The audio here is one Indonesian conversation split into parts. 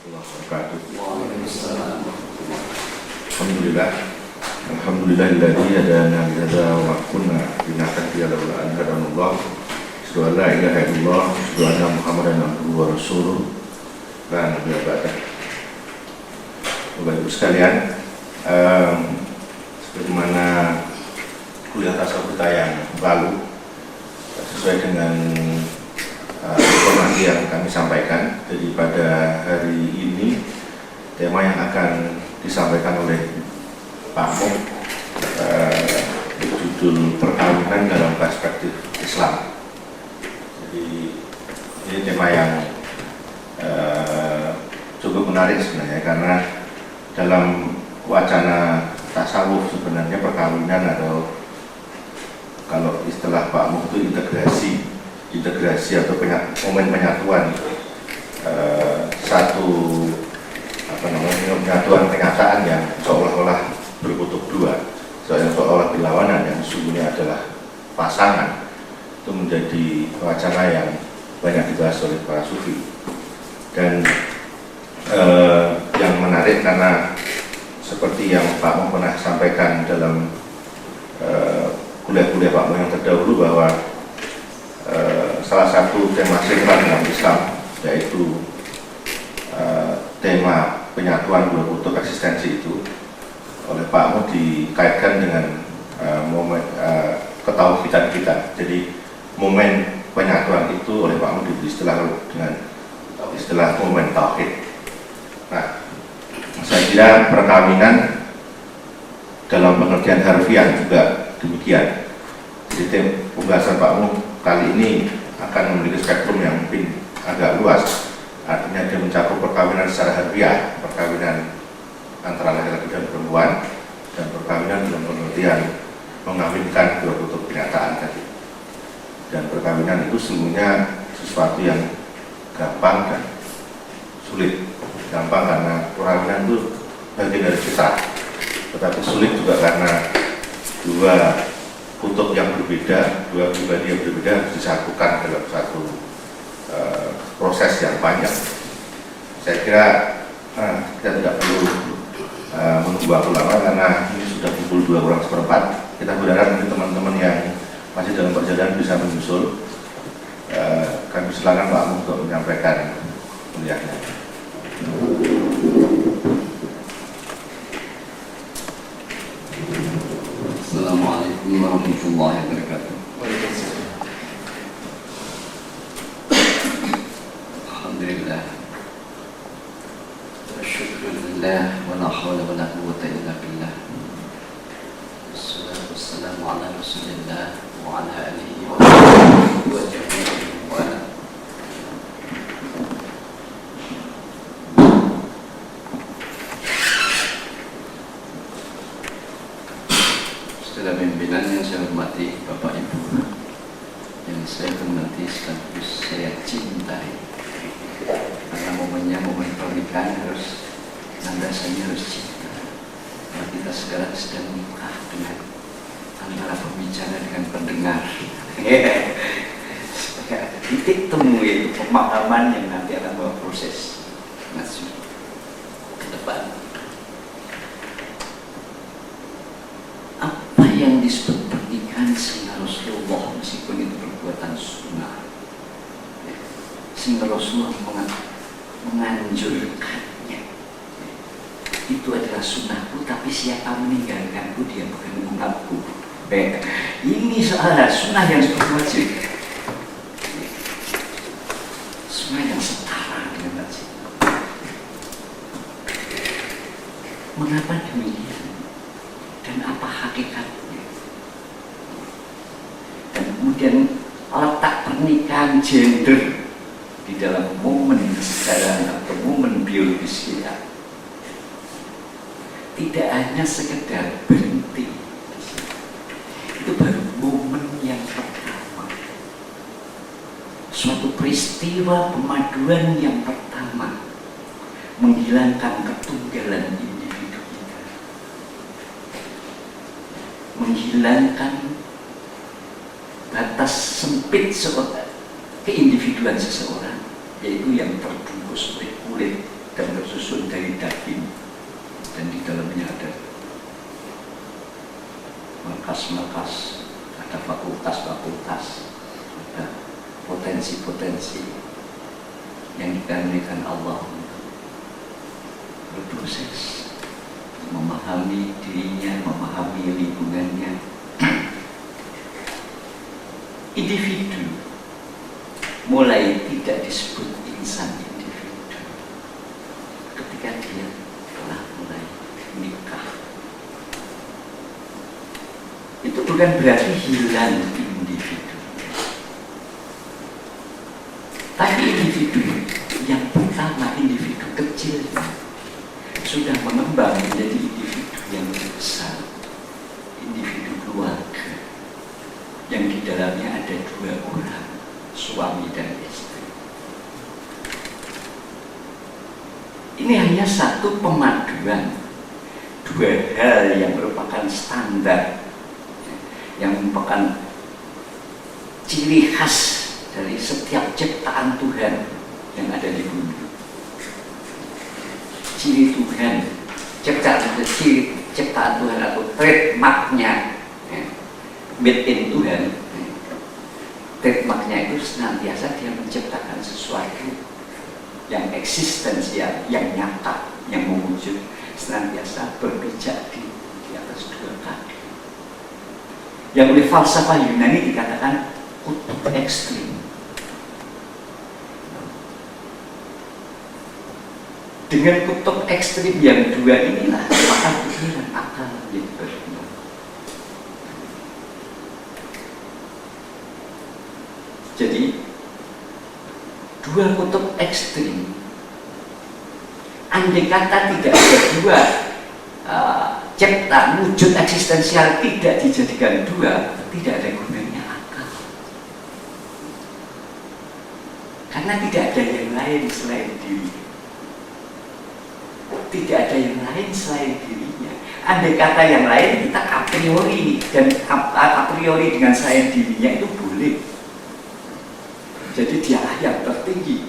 wabarakatuh. Alhamdulillah. Alhamdulillahilladzi hadana li hadza wa ma kunna linahtadiya laula an hadanallah. Asyhadu an la ilaha illallah, asyhadu anna Muhammadan abduhu wa rasuluh. La nabiyya ba'dah. Bapak Ibu sekalian, sebagaimana kuliah tasawuf kita yang lalu, sesuai dengan informasi yang kami sampaikan, jadi pada hari ini tema yang akan disampaikan oleh Pak Muk berjudul perkawinan dalam perspektif Islam. Jadi ini tema yang cukup menarik sebenarnya, karena dalam wacana tasawuf sebenarnya perkawinan atau kalau istilah Pak Muk itu integrasi atau momen penyatuan satu penyatuan kenyataan yang seolah-olah berkutub dua, seolah-olah berlawanan yang sesungguhnya adalah pasangan, itu menjadi wacana yang banyak dibahas oleh para sufi. Dan yang menarik karena seperti yang Pak Mo pernah sampaikan dalam kuliah-kuliah Pak Mo yang terdahulu, bahwa salah satu tema sentral dalam Islam yaitu tema penyatuan dua kutub eksistensi itu oleh Pak Mo dikaitkan dengan momen ketauhidan kita. Jadi momen penyatuan itu oleh Pak Mo diberi istilah dengan istilah momen tauhid. Nah, saya kira perkawinan dalam pengertian harfiah juga demikian. Jadi pembahasan Pak Mo kali ini akan memiliki spektrum yang mungkin agak luas. Artinya dia mencakup perkawinan secara harfiah, perkawinan antara laki-laki dan perempuan, dan perkawinan dalam pengertian mengawinkan dua kutub kenyataan tadi. Dan perkawinan itu sesungguhnya sesuatu yang gampang dan sulit. Gampang karena perkawinan itu bagian dari fitrah, tetapi sulit juga karena dua kutub yang berbeda, dua pribadi yang berbeda harus disatukan dalam satu proses yang panjang. Saya kira kita tidak perlu menunggu waktu lama karena ini sudah pukul 2:04. Kita berharap nanti teman-teman yang masih dalam perjalanan bisa menyusul. Kami silakan Pak Mu untuk menyampaikan kuliahnya. Assalamualaikum warahmatullahi wabarakatuh. Alhamdulillah. Syukurillah wa la hawla wa la quwwata illa billah. Wassalatu wassalamu ala Rasulillah wa ala alihi wa sahbihi wa jami'in wa ala. Setelah pimpinan yang saya hormati, Bapak Ibu yang saya hormati sekaligus saya cintai, karena momennya momen pernikahan harus landasannya harus cinta. Karena kita sekarang sedang nikah dengan antara pembicara dengan pendengar. Titik temu itu pemahaman yang nanti akan membawa proses masuk ke depan. Apa yang disebut pernikahan sehingga Rasulullah, meskipun itu perbuatan sunnah, sehingga Rasulullah menganjurkannya, itu adalah sunnahku, tapi siapa meninggalkanku dia bukan umatku. Ini soal sunnah yang wajib, sunnah yang setara dengan wajib. Mengapa demikian dan apa hakikatnya? Dan kemudian letak pernikahan gender di dalam momen sekarang atau momen biologis kita tidak hanya sekedar berhenti, itu baru momen yang pertama, suatu peristiwa pemaduan yang pertama menghilangkan ketunggalan individu kita, menghilangkan batas sempit keindividuan seseorang, yaitu yang terbungkus oleh kulit dan markas-markas, ada fakultas-fakultas, ada potensi-potensi yang dikarenakan Allah untuk berproses, memahami dirinya, memahami lingkungannya. Individu mulai tidak disebut insan individu ketika dia telah mulai nikah. Itu bukan berarti hilang individu, tapi individu yang pertama, individu kecil sudah mengembang menjadi individu yang besar, individu keluarga yang di dalamnya ada 2 orang, suami dan istri. Ini hanya satu pemaduan 2 hal yang merupakan standar, yang merupakan ciri khas dari setiap ciptaan Tuhan yang ada di bumi. Ciri Tuhan, ciptaan Tuhan atau trademarknya, made in Tuhan. Trademarknya itu senantiasa dia menciptakan sesuatu yang eksistensial, yang nyata, yang mewujud, senantiasa berpijak di atas 2 kaki. Yang oleh falsafah Yunani dikatakan kutub ekstrim. Dengan kutub ekstrim yang 2 inilah maka pikiran akal menjadi berkembang. Jadi 2 kutub ekstrim, andai kata tidak ada 2 cipta wujud eksistensial tidak dijadikan 2, tidak ada gunanya akal. Karena tidak ada yang lain selain diri. Tidak ada yang lain selain dirinya. Andai kata yang lain kita a priori, dan a priori dengan selain dirinya itu boleh. Jadi dialah yang tertinggi.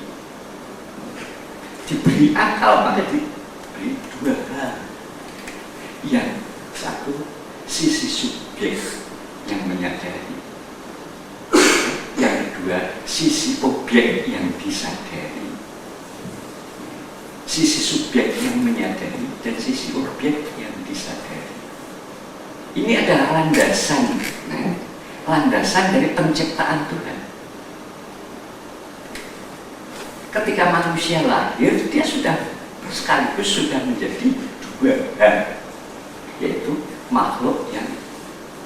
Diberi akal maka diberi 2 hal. Yang satu, sisi subjek yang menyadari. Yang kedua, sisi objek yang disadari. Sisi subjek yang menyadari dan sisi objek yang disadari. Ini adalah landasan, landasan dari penciptaan Tuhan. Ketika manusia lahir, dia sudah sekaligus sudah menjadi 2 hal, yaitu makhluk yang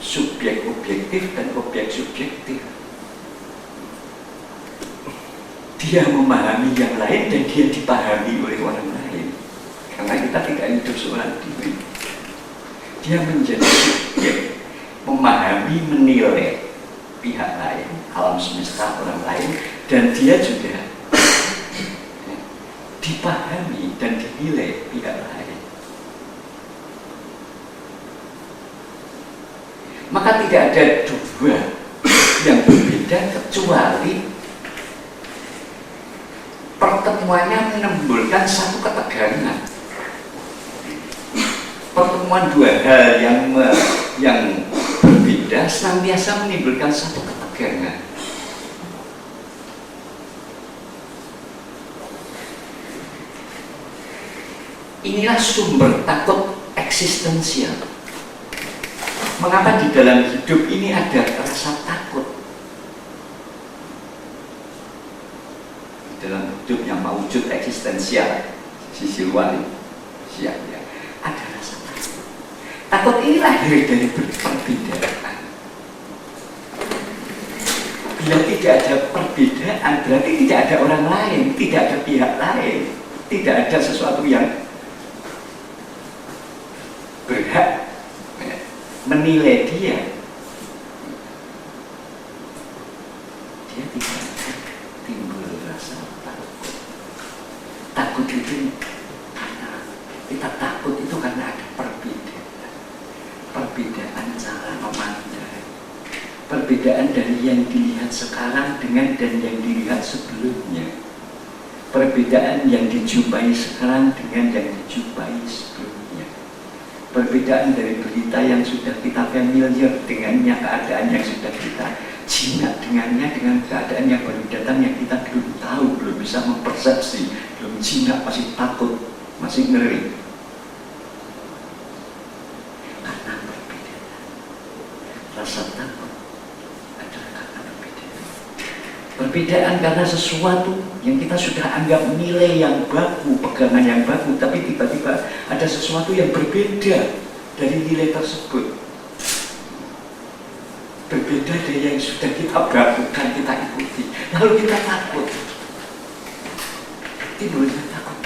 subjek objektif dan objek subjektif. Dia memahami yang lain dan dia dipahami oleh orang lain. Karena kita tidak hidup seorang diri. Dia menjadi subjek, memahami, menilai pihak lain, alam semesta, orang lain, dan dia juga dipahami dan dinilai pihak lain. Maka tidak ada 2 yang berbeda kecuali pertemuannya menimbulkan satu ketegangan. Pertemuan 2 hal yang berbeda senantiasa menimbulkan satu ketegangan. Inilah sumber takut eksistensial. Mengapa di dalam hidup ini ada rasa takut? Dalam hidup yang mewujud eksistensial, sisi luar siapnya ada rasa takut. Takut ini lahir dari perbedaan. Bila tidak ada perbedaan, berarti tidak ada orang lain, tidak ada pihak lain, tidak ada sesuatu yang berhak menilai dia. Dia tidak akan timbul rasa takut. Takut itu karena kita takut itu karena ada perbedaan. Perbedaan cara memandang. Perbedaan dari yang dilihat sekarang dengan dan yang dilihat sebelumnya. Perbedaan yang dijumpai sekarang dengan yang dijumpai sebelumnya. perbedaan dari berita yang sudah kita familiar dengannya, keadaan yang sudah kita jinak dengannya, dengan keadaan yang baru datang yang kita belum tahu, belum bisa mempersepsi, belum jinak, masih takut, masih ngeri. Karena perbedaan. Rasa takut adalah karena perbedaan. Perbedaan karena sesuatu yang kita sudah anggap nilai yang baku, pegangan yang baku, tapi tiba-tiba ada sesuatu yang berbeda dari nilai tersebut. Berbeda dari yang sudah kita bakukan, kita ikuti. Lalu kita takut. Timbulnya takut.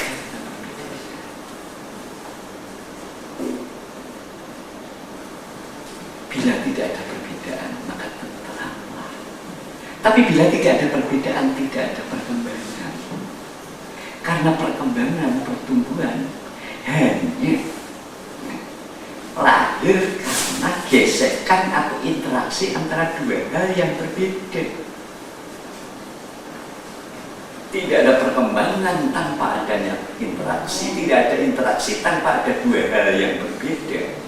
Bila tidak ada perbedaan, maka tenteramlah. Tapi bila tidak ada perbedaan, tidak ada perkembangan. Karena perkembangan, pertumbuhan hanya lahir karena gesekan atau interaksi antara dua hal yang berbeda. Tidak ada perkembangan tanpa adanya interaksi, tidak ada interaksi tanpa ada dua hal yang berbeda.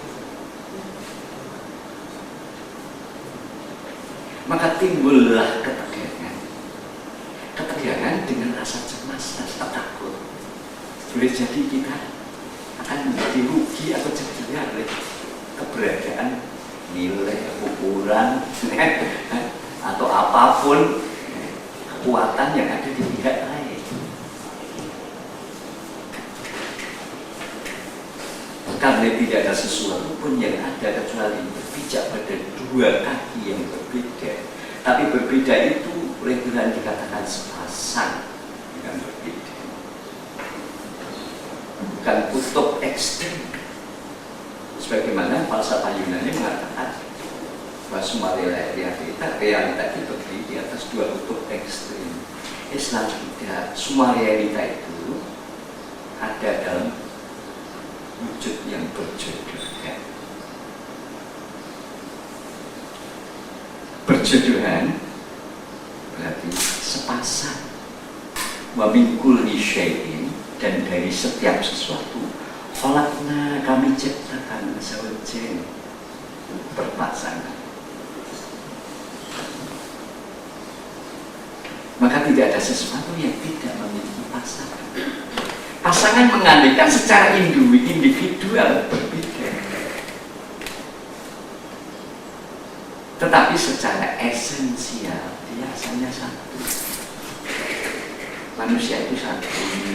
Maka timbullah ketegangan. Ketegangan dengan rasa cemas, rasa takut. Boleh jadi kita akan menjadi rugi atau cedera oleh keberadaan nilai, ukuran, atau apapun kekuatan yang ada di pihak lain. Karena tidak ada sesuatu pun yang ada kecuali berpijak pada dua kaki yang berbeda. Tapi berbeda itu oleh Tuhan dikatakan sepasang dengan berbeda. Bukan kutub ekstrim. Sebagaimana falsafah Yunani mengatakan bahwa semua realita itu berdiri di atas dua kutub ekstrim. Islam tidak. Semua realita itu ada dalam wujud yang berjodohan. Berjodohan berarti sepasang. Wa min kulli syai'in, dan dari setiap sesuatu khalaqna, kami ciptakan zawjain, berpasangan. Maka tidak ada sesuatu yang tidak memiliki pasangan. Pasangan mengalihkan secara individual berbeda, tetapi secara esensial dia asalnya satu. Manusia itu satu,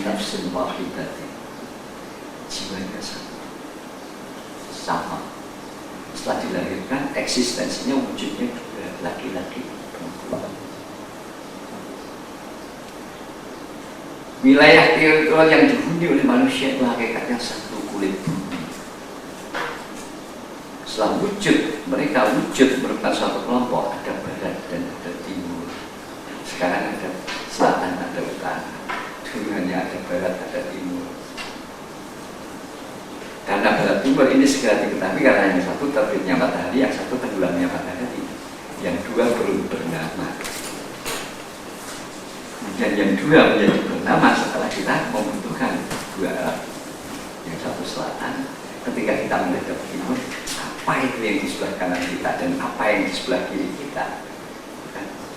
nafsun wahidatin, jiwanya satu, sama. Setelah dilahirkan, eksistensinya wujudnya juga laki-laki, perempuan. Wilayah teritorial yang dihuni oleh manusia itu hakikatnya satu, kulit bumi. Setelah wujud, mereka wujud merupakan suatu kelompok, ada barat dan ada timur. Sekarang ada selatan, ada utara. Dulu hanya ada barat, ada timur. Karena barat timur ini segera diketahui karena yang satu terbitnya matahari, yang satu tenggelamnya matahari, yang dua belum bernama. Dan yang dua menjadi bernama setelah kita membutuhkan dua arah. Yang satu selatan, ketika kita menghadap timur, apa itu yang di sebelah kanan kita dan apa yang di sebelah kiri kita.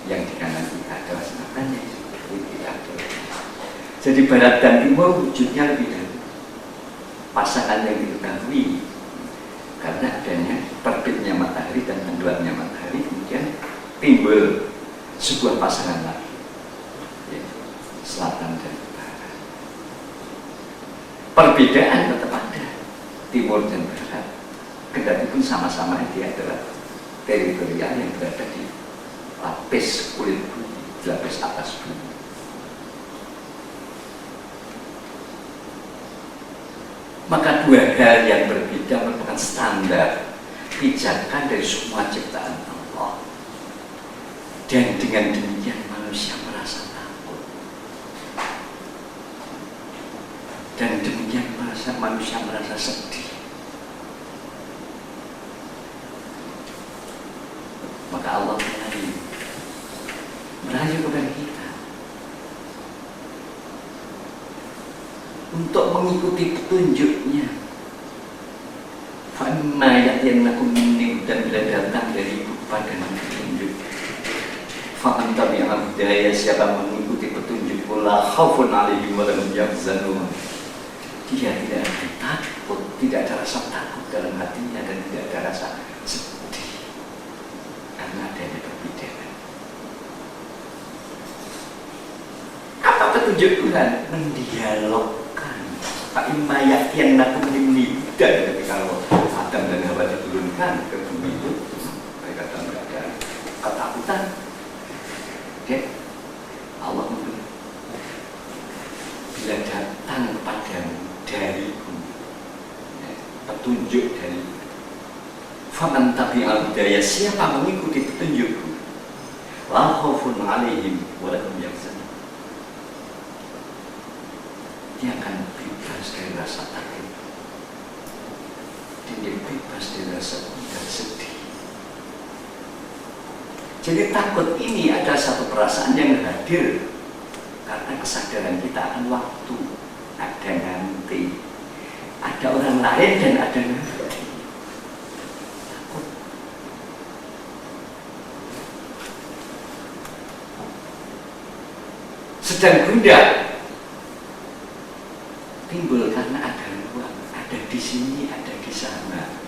Yang di kanan kita adalah selatan, yang di sebelah kiri kita adalah. Jadi barat dan timur wujudnya lebih dari pasangan yang diketahui. Karena adanya terbitnya matahari dan tenggelamnya matahari, kemudian timbul sebuah pasangan lagi. Selatan dan utara. Perbedaan tetap ada, timur dan barat. Kendati pun sama-sama dia adalah teritorial yang berada di lapis kulit bumi, di lapis atas bumi. Maka dua hal yang berbeda merupakan standar pijakan dari semua ciptaan Allah. Dan dengan demikian manusia merasa takut. Dan demikian manusia merasa sedih. Maka Allah merayu kepada kita untuk mengikuti petunjuknya, Fa'imma ya'tiyannakum minni, dan bila datang dari padamu petunjuk, fa'man tabi'a hidayah, siapa mengikuti petunjukku, la khaufun 'alaihim wa la hum yahzanun. Dia tidak ada takut, tidak ada rasa takut dalam hatinya, dan tidak ada rasa sedih karena adanya perbedaan. Apa petunjuk Tuhan? Mendialogkan. Fa'imma ya'tiyannakum minni, dan kalau Adam dan Hawa diturunkan ke bumi itu, mereka dalam keadaan ketakutan. Oke, Allah memberi, bila datang kepadamu dariku, ya, petunjuk dari faman tabi'al hidayah, siapa mengikuti petunjukku, la khaufun 'alaihim wa la hum yahzanun. Dia akan bebas dari rasa takut, dan dia bebas dari rasa sedih. Jadi takut ini ada satu perasaan yang hadir karena kesadaran kita akan waktu, ada nanti, ada orang lain dan ada nanti. Takut. Sedang gundah timbul karena ada ruang, ada di sini, ada di sana.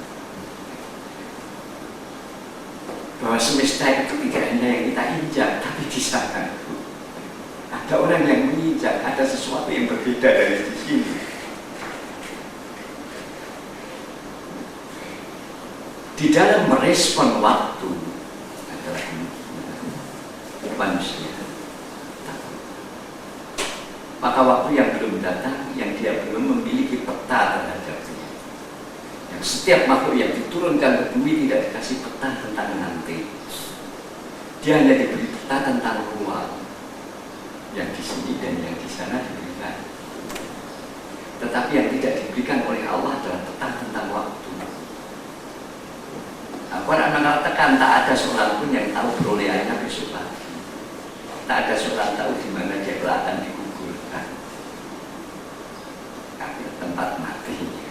Bahwa semesta itu tidak hanya yang kita injak, tapi di sana itu ada orang yang menginjak, ada sesuatu yang berbeda dari di sini. Di dalam merespon waktu adalah manusia. Maka waktu yang belum datang, yang dia belum memiliki peta terhadapnya. Yang setiap makhluk yang diturunkan ke bumi tidak dikasih peta tentang nanti. Dia hanya diberi peta tentang ruang. Yang di sini dan yang di sana diberikan. Tetapi yang tidak diberikan oleh Allah adalah peta tentang waktu. Al-Quran mengatakan tak ada seorang pun yang tahu perolehannya besok pagi. Tak ada seorang tahu di mana dia akan digugurkan. Akhir tempat matinya.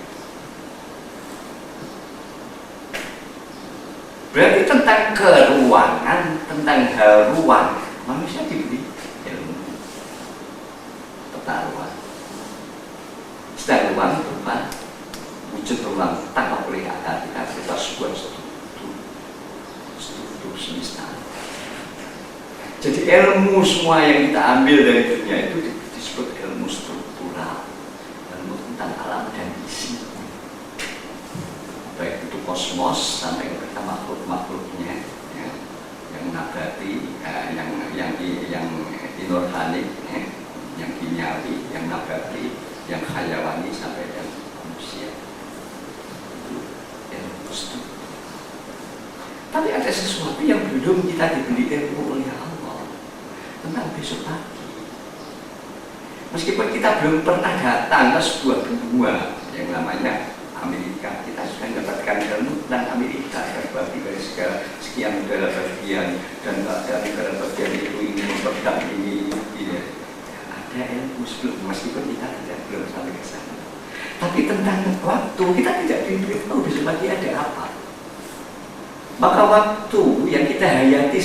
Berarti tentang keruangan, tentang hal ruang, manusia diberi ilmu peta ruang. Sedang ruang berupa wujud ruang tangkap oleh akal kita berupa sebuah struktur semesta. Jadi ilmu semua yang kita ambil dari dunia itu disebut ilmu struktural, ilmu tentang alam dan isi, baik itu kosmos sampai kepada makhluk-makhluknya, ya, yang nabati, yang inorganik, ya, yang kimiawi, yang nabati, yang hayawani sampai yang manusia. Itu ilmu struktur. Tapi ada sesuatu yang belum kita diberi ilmu oleh Allah tentang besok pagi. Meskipun kita belum pernah datang ke sebuah benua yang namanya Amerika, kita sudah mendapatkan ilmu tentang Amerika, terbagi dari sekian negara bagian, dan dari negara bagian itu ini memperdak ini, ya. Ada ilmu sebelum, meskipun kita belum sampai ke sana. Tapi tentang waktu kita tidak diberitahu besok pagi ada apa. Maka waktu yang kita hayati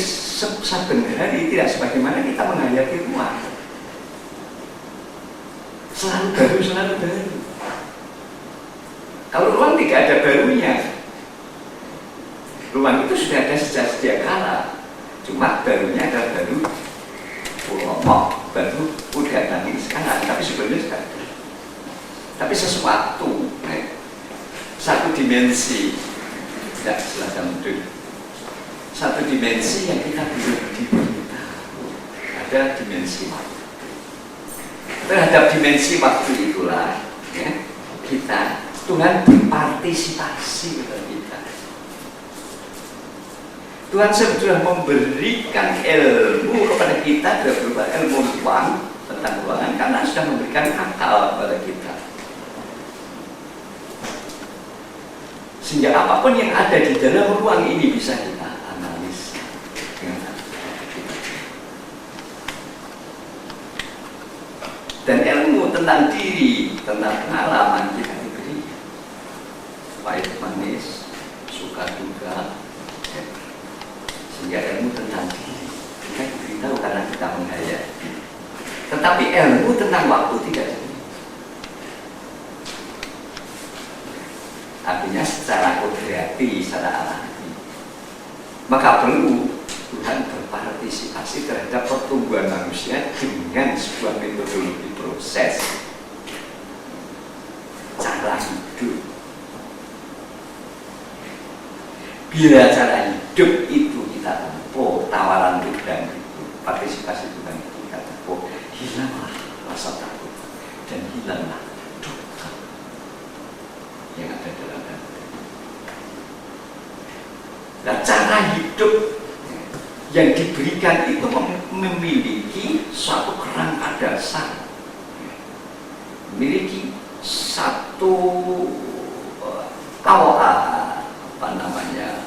saben hari tidak sebagaimana kita menghayati ruang. Selalu baru, selalu baru. Kalau ruang tidak ada barunya, ruang itu sudah ada sejak kala. Cuma barunya adalah baru ulama, baru udah datang sekarang, tapi sebelumnya sudah ada. Tapi sesuatu, satu dimensi, tidak silahkan duduk. Satu dimensi yang kita belum diberitahu, ada dimensi waktu. Terhadap dimensi waktu itulah, ya, kita Tuhan berpartisipasi kepada kita. Tuhan sudah memberikan ilmu kepada kita berupa ilmu ruang tentang ruangan karena sudah memberikan akal kepada kita. Sehingga apapun yang ada di dalam ruang ini bisa kita analisa dengan akal. Dan ilmu tentang diri, tentang pengalaman kita diberi. pahit manis, suka duka, ya. Sehingga ilmu tentang diri kita diberitahu karena kita menghayati. Tetapi ilmu tentang waktu tidak. Artinya secara kodrati, secara alami. Maka perlu Tuhan berpartisipasi terhadap pertumbuhan manusia dengan sebuah metodologi proses, cara hidup. Bila cara hidup itu kita tempuh, tawaran Tuhan itu, partisipasi Tuhan itu kita tempuh, hilanglah rasa takut dan hilanglah duka yang ada dalam hati. Nah, cara hidup yang diberikan itu memiliki suatu kerangka dasar, memiliki satu fondamen, ya,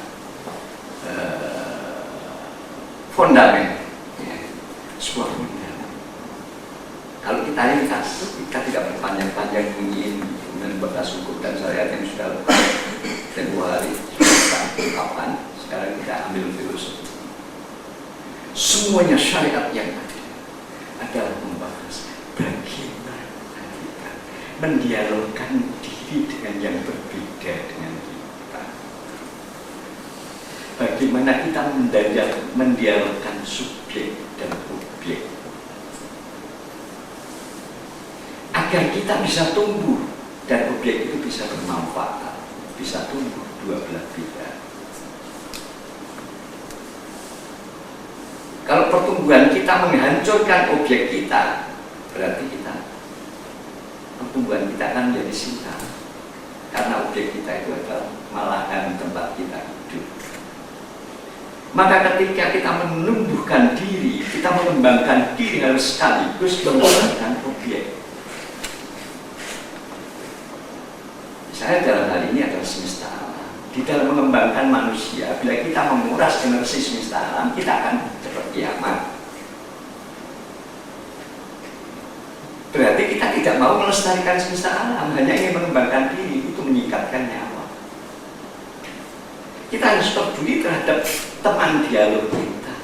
sebuah fundament. Kalau kita ringkas, kita tidak berpanjang-panjang ingin membahas hukum dan syariat yang sudah tempoh hari kapan. Sekarang kita ambil filosofi. Semuanya syariat yang ada adalah membahas bagaimana kita mendialogkan diri dengan yang berbeda dengan kita. Bagaimana kita mendialogkan subjek dan objek agar kita bisa tumbuh dan objek itu bisa bermanfaat, bisa tumbuh dua belah pihak. Kalau pertumbuhan kita menghancurkan objek kita, berarti pertumbuhan kita akan menjadi singkat. Karena objek kita itu adalah malahan tempat kita hidup. Maka ketika kita menumbuhkan diri, kita mengembangkan diri harus sekaligus mengembangkan objek. Misalnya dalam hal ini adalah semesta alam. Di dalam mengembangkan manusia, bila kita menguras energi semesta alam, kita akan cepat kiamat. Berarti kita tidak mau melestarikan semesta alam, hanya ingin mengembangkan diri, itu menyingkatkan nyawa. Kita harus peduli terhadap teman dialog kita,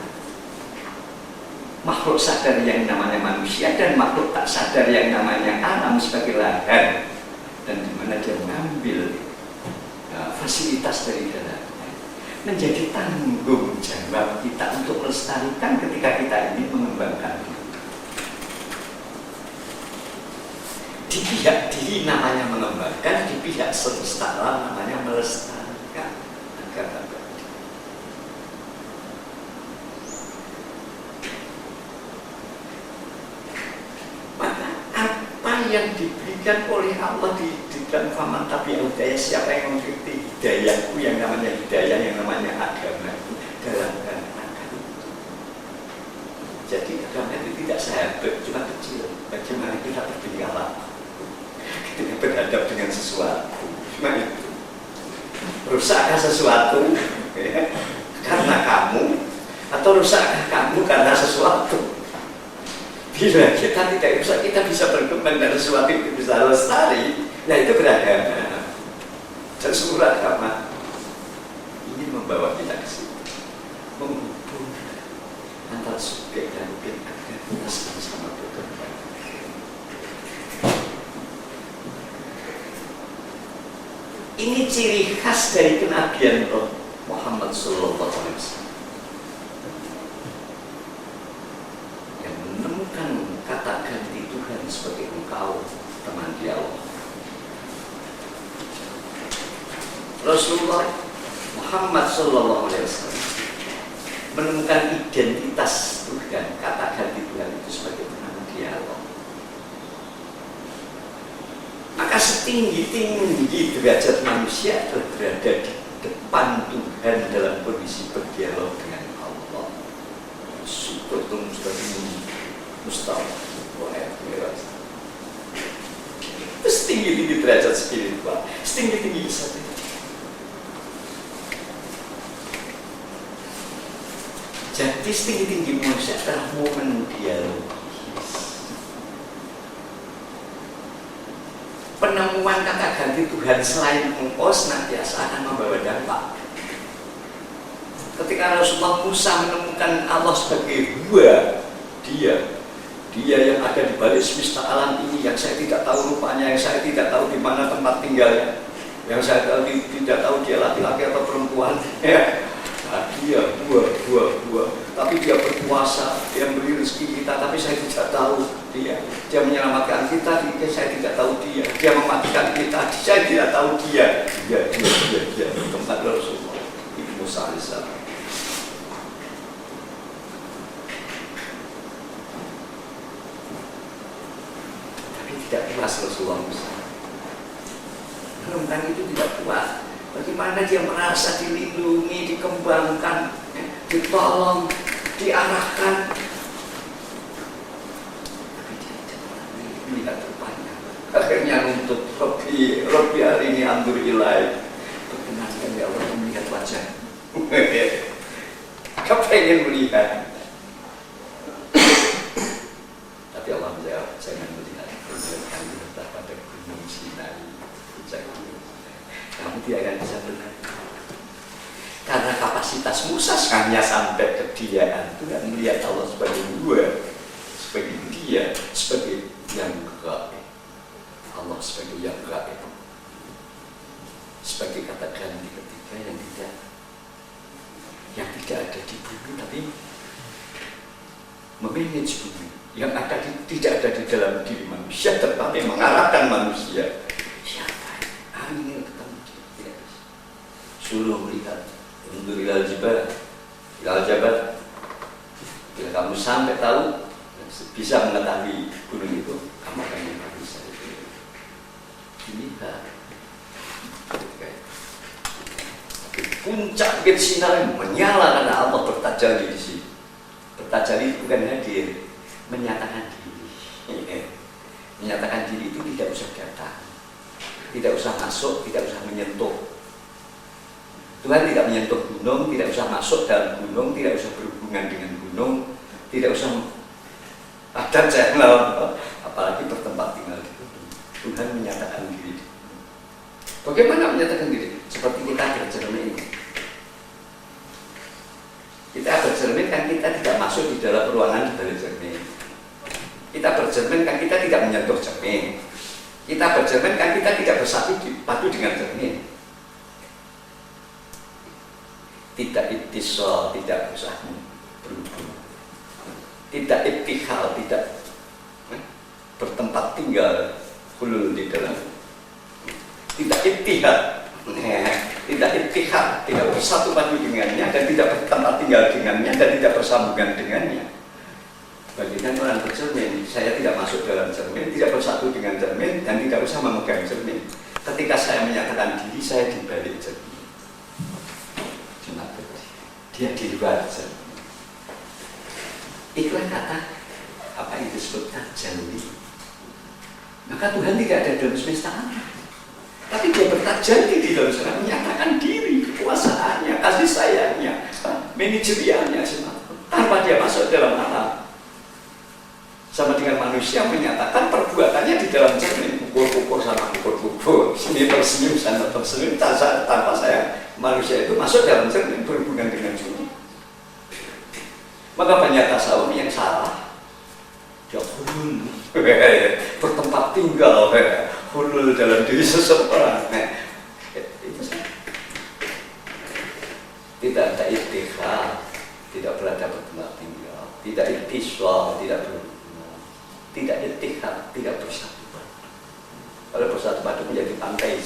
makhluk sadar yang namanya manusia dan makhluk tak sadar yang namanya alam sebagai lahan, dan di mana dia mengambil fasilitas dari dalamnya, menjadi tanggung jawab kita untuk melestarikan ketika kita ingin mengembangkan. Di pihak diri namanya mengembangkan, di pihak semesta alam namanya melestarikan agar abadi. Maka apa yang diberikan oleh Allah di dalam faman tabi'al hidayah, siapa yang mengikuti hidayahku, yang namanya hidayah, yang namanya agama itu dalam rangka itu. Jadi agama itu tidak sahabat, cuma kecil. Bagaimana kita bertingkah ketika berhadap dengan sesuatu, cuma itu. Rusakkah sesuatu ya, karena kamu, atau rusakkah kamu karena sesuatu? Bila kita tidak rusak, kita bisa berkembang dan sesuatu itu bisa lestari. Nah itu beragama. Dan seluruh agama ini membawa kita ke situ, menghubungkan antara subjek dan objek agar kita sama-sama berkembang. Ini ciri khas dari kenabian Muhammad SAW yang menemukan kata ganti Tuhan sebagai engkau teman dialog. Rasulullah Muhammad SAW menemukan identitas Tuhan, kata ganti Tuhan itu sebagai teman dialog. Maka setinggi-tinggi derajat manusia adalah berada di depan Tuhan dalam kondisi berdialog dengan Allah. Syukurtum sebagai mustahil. Itu setinggi-tinggi derajat spiritual, setinggi-tinggi saja. Jadi setinggi-tinggi manusia adalah momen dialog. penemuan kata ganti Tuhan selain engkau senantiasa akan membawa dampak. Ketika Rasulullah Musa menemukan Allah sebagai Huwa, dia yang ada di balik semesta alam ini, yang saya tidak tahu rupanya, yang saya tidak tahu di mana tempat tinggalnya, yang saya tidak tahu dia laki-laki atau perempuan, ya. Nah, dia Huwa, tapi dia berkuasa, dia memberi rezeki kita, tapi saya tidak tahu dia menyelamatkan kita, saya tidak tahu dia mematikan kita, saya tidak tahu dia tempat Rasulullah Ibu Musa alaihissalam. Tapi tidak puas Rasulullah Musa. Tentang itu tidak puas. Bagaimana dia merasa dilindungi, dikembangkan, ditolong, diarahkan. Tapi dia tidak terbanyak. Akhirnya nuntut Rabbi hari ini andur ilai. Perkenankan ya Allah melihat wajah. Kepengen melihat. Tapi Allah menjawab, jangan melihat. Kami letak pada gunung Sinai. Kamu tidak akan bisa benar. Karena kapasitas Musa hanya sampai ke dia Tuhan melihat Allah sebagai Dua, sebagai dia, sebagai yang gaib. Allah sebagai yang gaib. Sebagai kata ganti ketiga yang tidak ada di bumi tapi memanage bumi. Yang tidak ada di dalam diri manusia tetapi mengarahkan manusia. Siapa? Ini ketemu. Suruh melihat untuk ilal jabat. Bila kamu sampai tahu bisa mengetahui gunung itu, kamu akan bisa lihat. Puncak Bukit Sinai menyala karena Allah bertajalli di sini. Bertajalli bukan hadir, menyatakan diri. Menyatakan diri itu tidak usah datang, tidak usah masuk, tidak usah menyentuh. Tuhan tidak menyentuh gunung, tidak usah masuk dalam gunung, tidak usah berhubungan dengan gunung, tidak usah ada channel, apalagi bertempat tinggal di gunung. Tuhan menyatakan diri. Bagaimana menyatakan diri? Seperti kita bercermin. Kita bercermin kan kita tidak masuk di dalam ruangan di balik cermin. Kita bercermin kan kita tidak menyentuh cermin. Kita bercermin kan kita tidak bersatu dengan cermin. Tidak ittisal, tidak usah berhubung, tidak ittihal, tidak bertempat tinggal hulul di dalam, tidak ittihad, tidak ittihad, tidak bersatu padu dengannya dan tidak bertempat tinggal dengannya dan tidak bersambungan dengannya. Bagikan orang bercermin, saya tidak masuk dalam cermin, tidak bersatu dengan cermin dan tidak usah memegang cermin. Ketika saya menyatakan diri saya di balik cermin, dia di luar cermin. Itulah kata apa yang disebut tajalli. Maka Tuhan tidak ada dalam semesta alam, tapi dia bertajalli di dalam semesta, menyatakan diri, kekuasaannya, kasih sayangnya, manajerialnya tanpa dia masuk dalam alam. Sama dengan manusia menyatakan perbuatannya di dalam cermin, ukur-ukur sama ukur-ukur, senyum tersenyum sama tersenyum, tanpa saya manusia itu masuk dalam cermin berhubungan dengan cermin. Maka banyak tasawuf yang salah. Dia hulul, bertempat tinggal, hulul dalam diri seseorang. Itu saja. Tidak ada ittihad, tidak berada bertempat tinggal, tidak ittisal, tidak berhubungan, tidak ittihad, tidak bersatu padu. Kalau bersatu padu menjadi pantai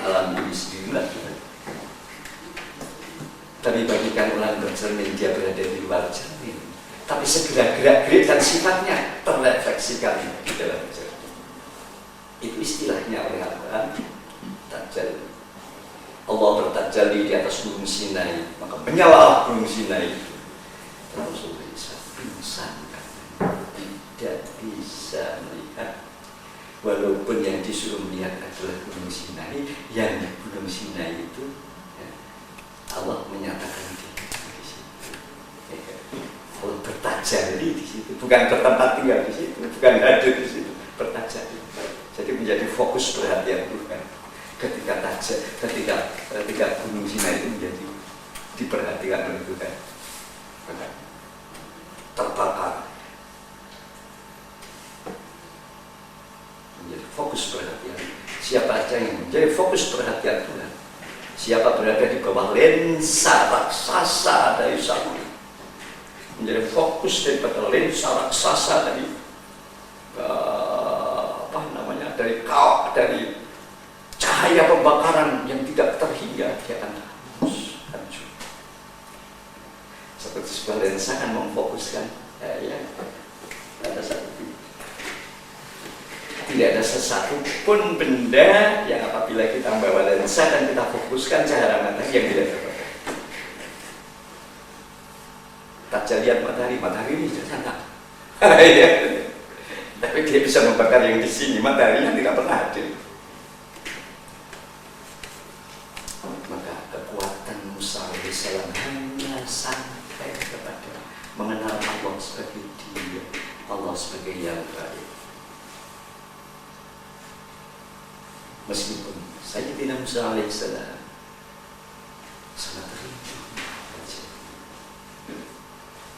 alam diri sendirilah. Tapi bagikan orang bercermin, dia berada di luar cermin, tapi segera gerak-gerik dan sifatnya terrefleksikan di dalam cermin. Itu istilahnya oleh Al-Quran, tajalli. Allah bertajalli di atas gunung Sinai, maka menyala gunung Sinai itu. Rasulullah bisa pingsan karena tidak bisa melihat, walaupun yang disuruh melihat adalah gunung Sinai, yang di gunung Sinai itu Allah menyatakan di situ. Allah bertajalli di situ, bukan bertempat tinggal di situ, bukan hadir di situ, bertajalli. Jadi menjadi fokus perhatian Tuhan. Ketika Gunung Sinai itu menjadi diperhatikan oleh Tuhan, terbakar, menjadi fokus perhatian. Siapa aja yang menjadi fokus perhatian Tuhan, siapa berada di bawah lensa raksasa dari Saul, menjadi fokus daripada lensa raksasa dari dari cahaya pembakaran yang tidak terhingga, dia akan hancur. Seperti sebuah lensa kan memfokuskan, tidak ada sesuatu pun benda yang apabila kita membawa lensa dan kita fokuskan cahaya matahari yang tidak terbakar. Tak lihat matahari ini sana. Tapi dia bisa membakar yang di sini, matahari yang tidak pernah hadir. Maka kekuatan Musa alaihissalam hanya sampai kepada mengenal Allah sebagai Dia, Allah sebagai yang baik. Meskipun Sayyidina Musa alaihissalam sangat rindu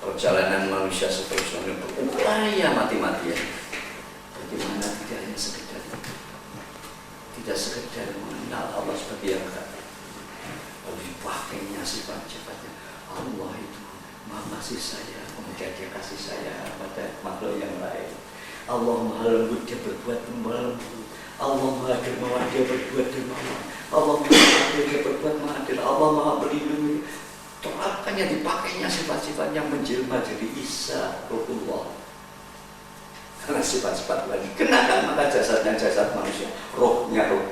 perjalanan manusia seterusnya berupaya mati-matian. Bagaimana tidak hanya sekedar itu, tidak sekedar mengenal Allah sebagai yang baik, lalu dipakainya sifat-sifatnya. Allah itu maha kasih sayang, kemudian dia kasih sayang pada makhluk yang lain. Allah maha lembut, dia berbuat lembut. Allah maha dermawan, dia berbuat dermawan. Allah maha adil, dia berbuat adil. Allah maha pelindung. Makanya dipakainya sifat-sifat yang menjelma jadi Isa Ruhullah. Karena sifat-sifat Tuhan dikenakan, maka jasadnya jasad manusia, rohnya roh.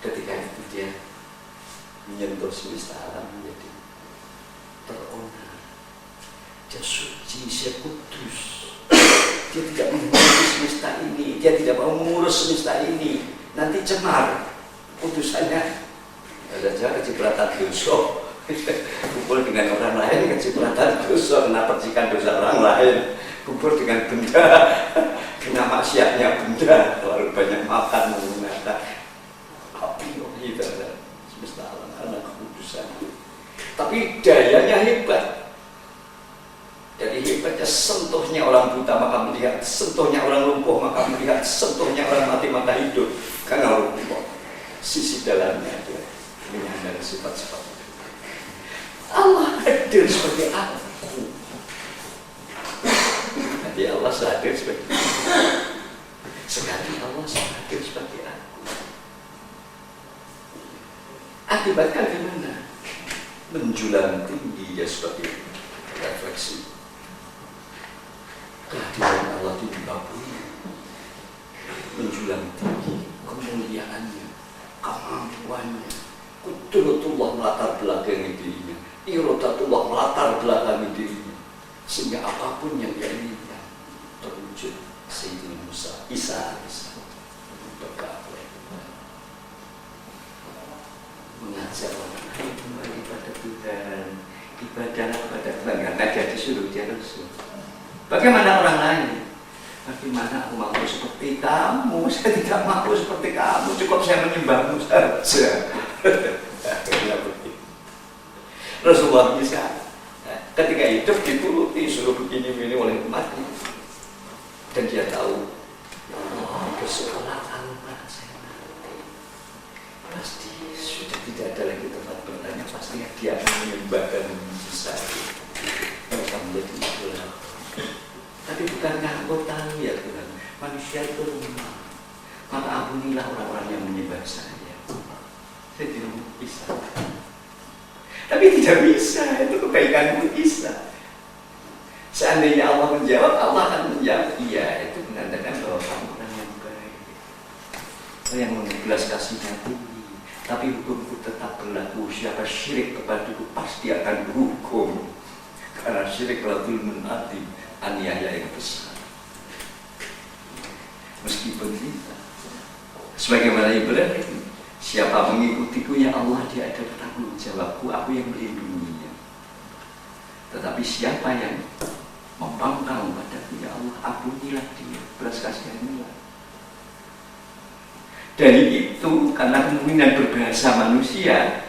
Ketika itu dia menyentuh semesta alam menjadi teronar. Dia suci, dia kudus. Dia tidak mengurus semesta ini, dia tidak mau mengurus semesta ini. Nanti cemar kudusannya. Ada saja kecipratan dosa. Kumpul dengan orang lain, kecipratan dosa, kena percikan dosa orang lain. Kumpul dengan benda, kena maksiatnya benda. Lalu banyak makan menggunakan api itu ada semesta alam karena kekudusan. Tapi dayanya hebat. Jadi hebatnya sentuhnya orang buta maka melihat, sentuhnya orang lumpuh maka melihat, sentuhnya orang mati maka hidup. Karena lumpuh sisi dalamnya itu menyadari sifat-sifat. Allah hadir sebagai aku. Jadi Allah hadir sebagai sekali Allah hadir sebagai aku. Akibatkan gimana? Menjulang tinggi ya sebagai refleksi. Kehadiran Allah di muka bumi menjulang tinggi kemuliaannya, kemampuannya. Kudratullah melatar belakangi dirinya, iradatullah melatar belakangi dirinya, sehingga apapun yang dia inginkan terwujud. Sayyidina Musa, Isa berkata, mengajak orang lain kembali pada Tuhan, ibadah kepada Tuhan. Karena dia disuruh, dia rasul. Bagaimana orang lain? Bagaimana aku mau seperti kamu? Saya tidak mau seperti kamu. Cukup saya menyembahmu saja. Rasulullah bisa. Ketika hidup dituruti, suruh begini-begini oleh umatnya. Dan dia tahu, ya Allah, besok anak saya mati. Pasti sudah tidak ada lagi tempat bertanya. Pastinya dia akan menyembah dan memuji saya. Mereka menjadi idola. Tapi bukankah engkau tahu ya Tuhan, manusia itu lemah. Maka ampunilah orang-orang yang menyembah saya. Saya tidak bisa. Tapi tidak bisa, itu kebaikanmu bisa. Seandainya Allah menjawab, Allah akan menjawab, iya, itu menandakan bahwa kamu orang yang baik, yang mengebelas kasihnya tinggi. Tapi hukumku tetap berlaku. Siapa syirik kepadaku pasti akan berhukum. Karena syirik adalah zulmun adzim, aniaya yang besar. Meskipun kita sebagaimana Ibrahim, siapa mengikutiku ya Allah, dia ada tanggung jawabku, aku yang melindunginya. Tetapi siapa yang membangkang padaku, ya Allah, ampunilah dia, belas kasihanilah. Dari itu, karena kemungkinan berbahasa manusia,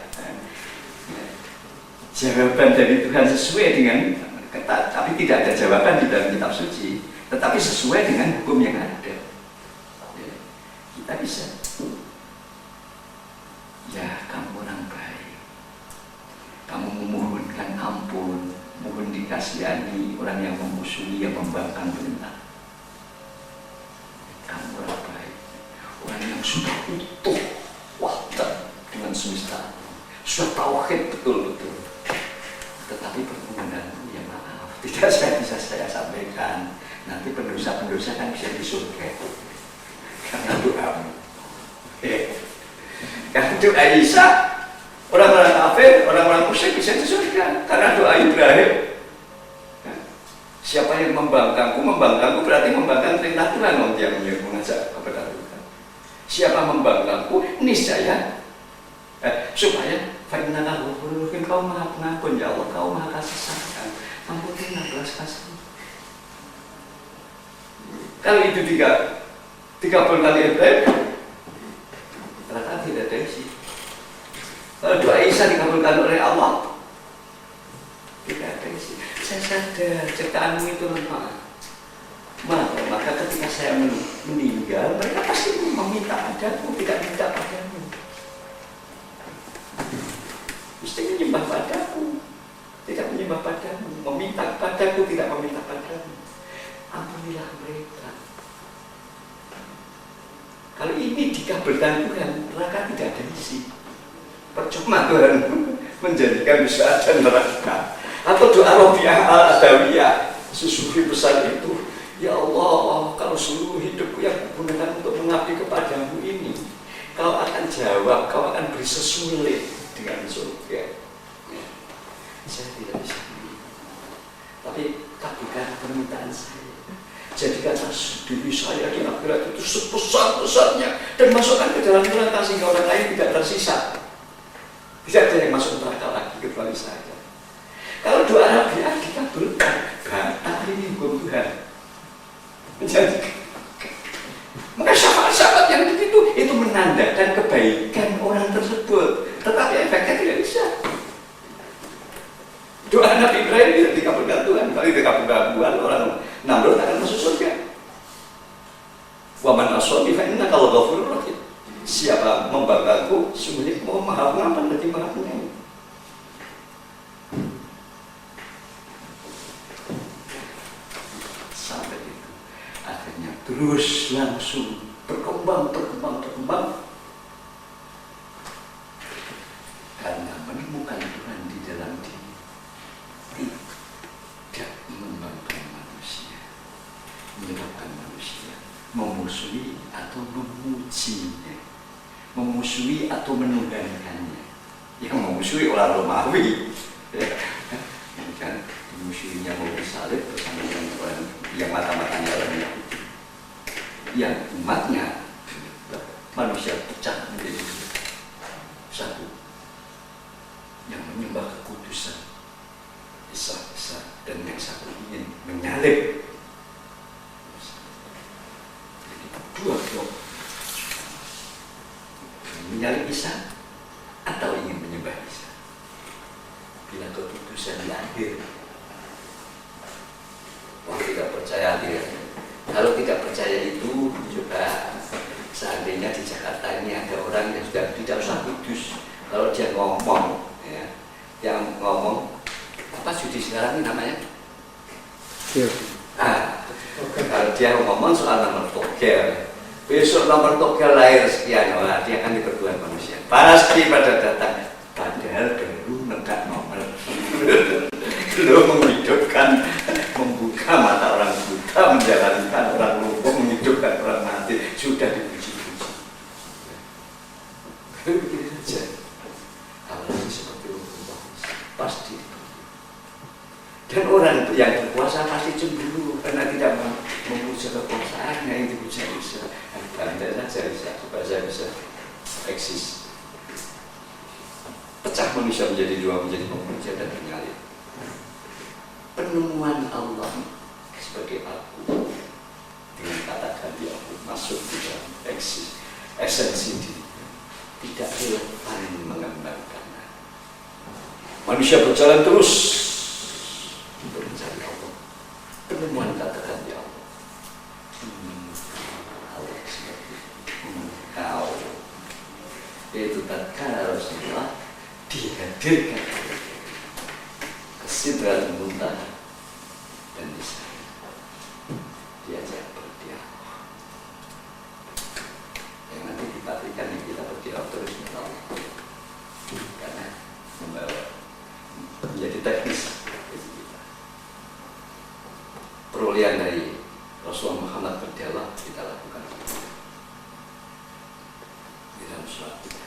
jawaban dari Tuhan sesuai dengan tapi tidak ada jawaban di dalam kitab suci, tetapi sesuai dengan hukum yang ada. Kita bisa, ya kamu orang baik, kamu memohonkan ampun, mohon dikasihani orang yang memusuhi, yang membangkang perintah. Kamu orang baik, orang yang sudah utuh wahdat dengan semesta, sudah tauhid betul-betul. Tetapi permohonanmu, ya maaf, tidak bisa saya sampaikan. Nanti pendosa-pendosa kan bisa di surga karena doamu. Karena doa Isa, orang-orang kafir, orang-orang musyrik bisa di surga karena doa Ibrahim. Siapa yang membangkangku berarti membangkang perintah Tuhan. Orang yang mengajak kepada Tuhan. Siapa membangkangku, niscaya supaya fa'inna ghafurun, kau maha pengampun, ya Allah, kau maha kasih sayang, ampunilah, belas kasih. Kalau itu 30 kali Ibrahim, ternyata tidak ada isi. Kalau doa Isa dikabulkan oleh Allah, tidak ada isi. Saya sadar ciptaanmu itu lemah. Maka ketika saya meninggal, mereka pasti meminta padaku, tidak minta padamu. Mesti menyembah padaku, tidak menyembah padamu, meminta padaku, tidak meminta padamu. Ampunilah mereka. Kalau ini dikabulkan Tuhan, neraka tidak ada isi. Percuma Tuhan menjadikan bisa ada neraka. Atau doa Rabi'ah al-Adawiyah, sesufi besar itu, ya Allah, kalau seluruh hidupku yang kugunakan untuk mengabdi kepadamu ini, kau akan jawab, kau akan beri sesulit dengan surga. Saya tidak bisa beri, tapi kabulkan permintaan saya. Jadikanlah diri saya di akhirat itu sebesar-besarnya dan masukkan ke dalam neraka sehingga orang lain tidak tersisa. Tidak ada yang masuk neraka lagi kecuali saya. Kalau doa Rabi'ah dikabulkan, batal ini hukum Tuhan. Jadi, maka syafaat-syafaat yang begitu itu menandakan kebaikan orang tersebut, tetapi efeknya tidak bisa. Doa Nabi Ibrahim tidak dikabulkan Tuhan, kalau dikabulkan Tuhan orang Namrud akan masuk surga. Wa man aswami fa innaka laghafurur rahim. Siapa membanggaku, sungguhnya mau maha pengampun dan maha penyayang. Sampai itu akhirnya terus langsung berkembang karena menemukan Tuhan di dalam diri, tidak membanggakan manusia, menyebabkan manusia memusuhi atau memujinya, memusuhi atau menuhankannya. Yang memusuhi orang Romawi, kan musuhnya mau salib bersama dengan orang yang mata-matanya orang Yahudi, yang umatnya manusia pecah menjadi satu, yang menyembah kekudusan Isa dan yang satu ingin menyalib. Jadi dua blok, menyalib Isa atau ingin menyembah Isa. Bila keputusan lahir, orang tidak percaya tidak. Kalau tidak percaya itu juga seandainya di Jakarta ini ada orang yang sudah tidak usah kudus, kalau dia ngomong, ya, yang ngomong apa judi sekarang ini namanya? Kalau dia ngomong soal nomor togel, besok nomor togel lahir sekian, dia akan diperbuat manusia. Pasti pada datang, padahal baru negak nomor. Belum menghidupkan, membuka mata orang buta, menjalankan orang lumpuh, menghidupkan orang mati, sudah dipuji-puji. Begitu saja. Apalagi seperti Allah, pasti. Dan orang yang berkuasa pasti cemburu karena tidak memuja kekuasaannya yang dipuja bisa. Bantai saja bisa, supaya saya bisa eksis. Pecah manusia menjadi dua, menjadi pemuja dan penyalib. Penemuan Allah sebagai aku dengan kata ganti aku masuk di dalam esensi diri, tidak relevan mengembangkan. Manusia berjalan terus untuk mencari Allah, penemuan kata ganti Allah. Allah seperti engkau, yaitu tatkala Rasulullah dihadirkan ke Sidratul Muntaha dan di sana diajak berdialog. Yang nanti dipastikan kita berdialog terus dengan Allah, karena membawa menjadi teknis bagi kita. Perolehan dari Rasulullah Muhammad berdialog kita lakukan di dalam surat kita.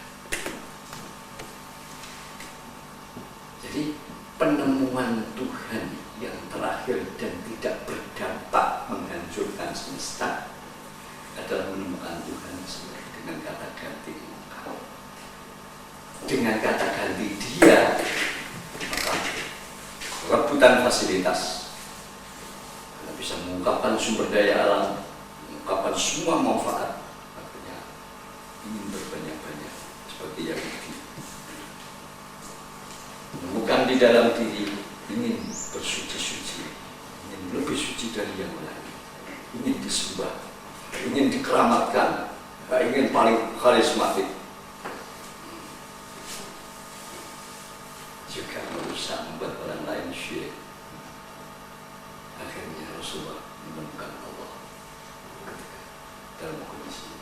Jadi penemuan Tuhan yang terakhir dan tidak berdampak menghancurkan semesta adalah menemukan Tuhan dengan kata ganti engkau. Dengan kata ganti dia, maka rebutan fasilitas, karena bisa mengungkapkan sumber daya alam, mengungkapkan semua manfaat, artinya ingin berbanyak-banyak seperti yang ini. Menemukan di dalam diri, ingin bersuci-suci, ingin lebih suci dari yang lain, ingin disembah, ingin dikeramatkan, ingin paling karismatik, juga berusaha membuat orang lain syirik. Akhirnya Rasulullah menemukan Allah dalam kondisi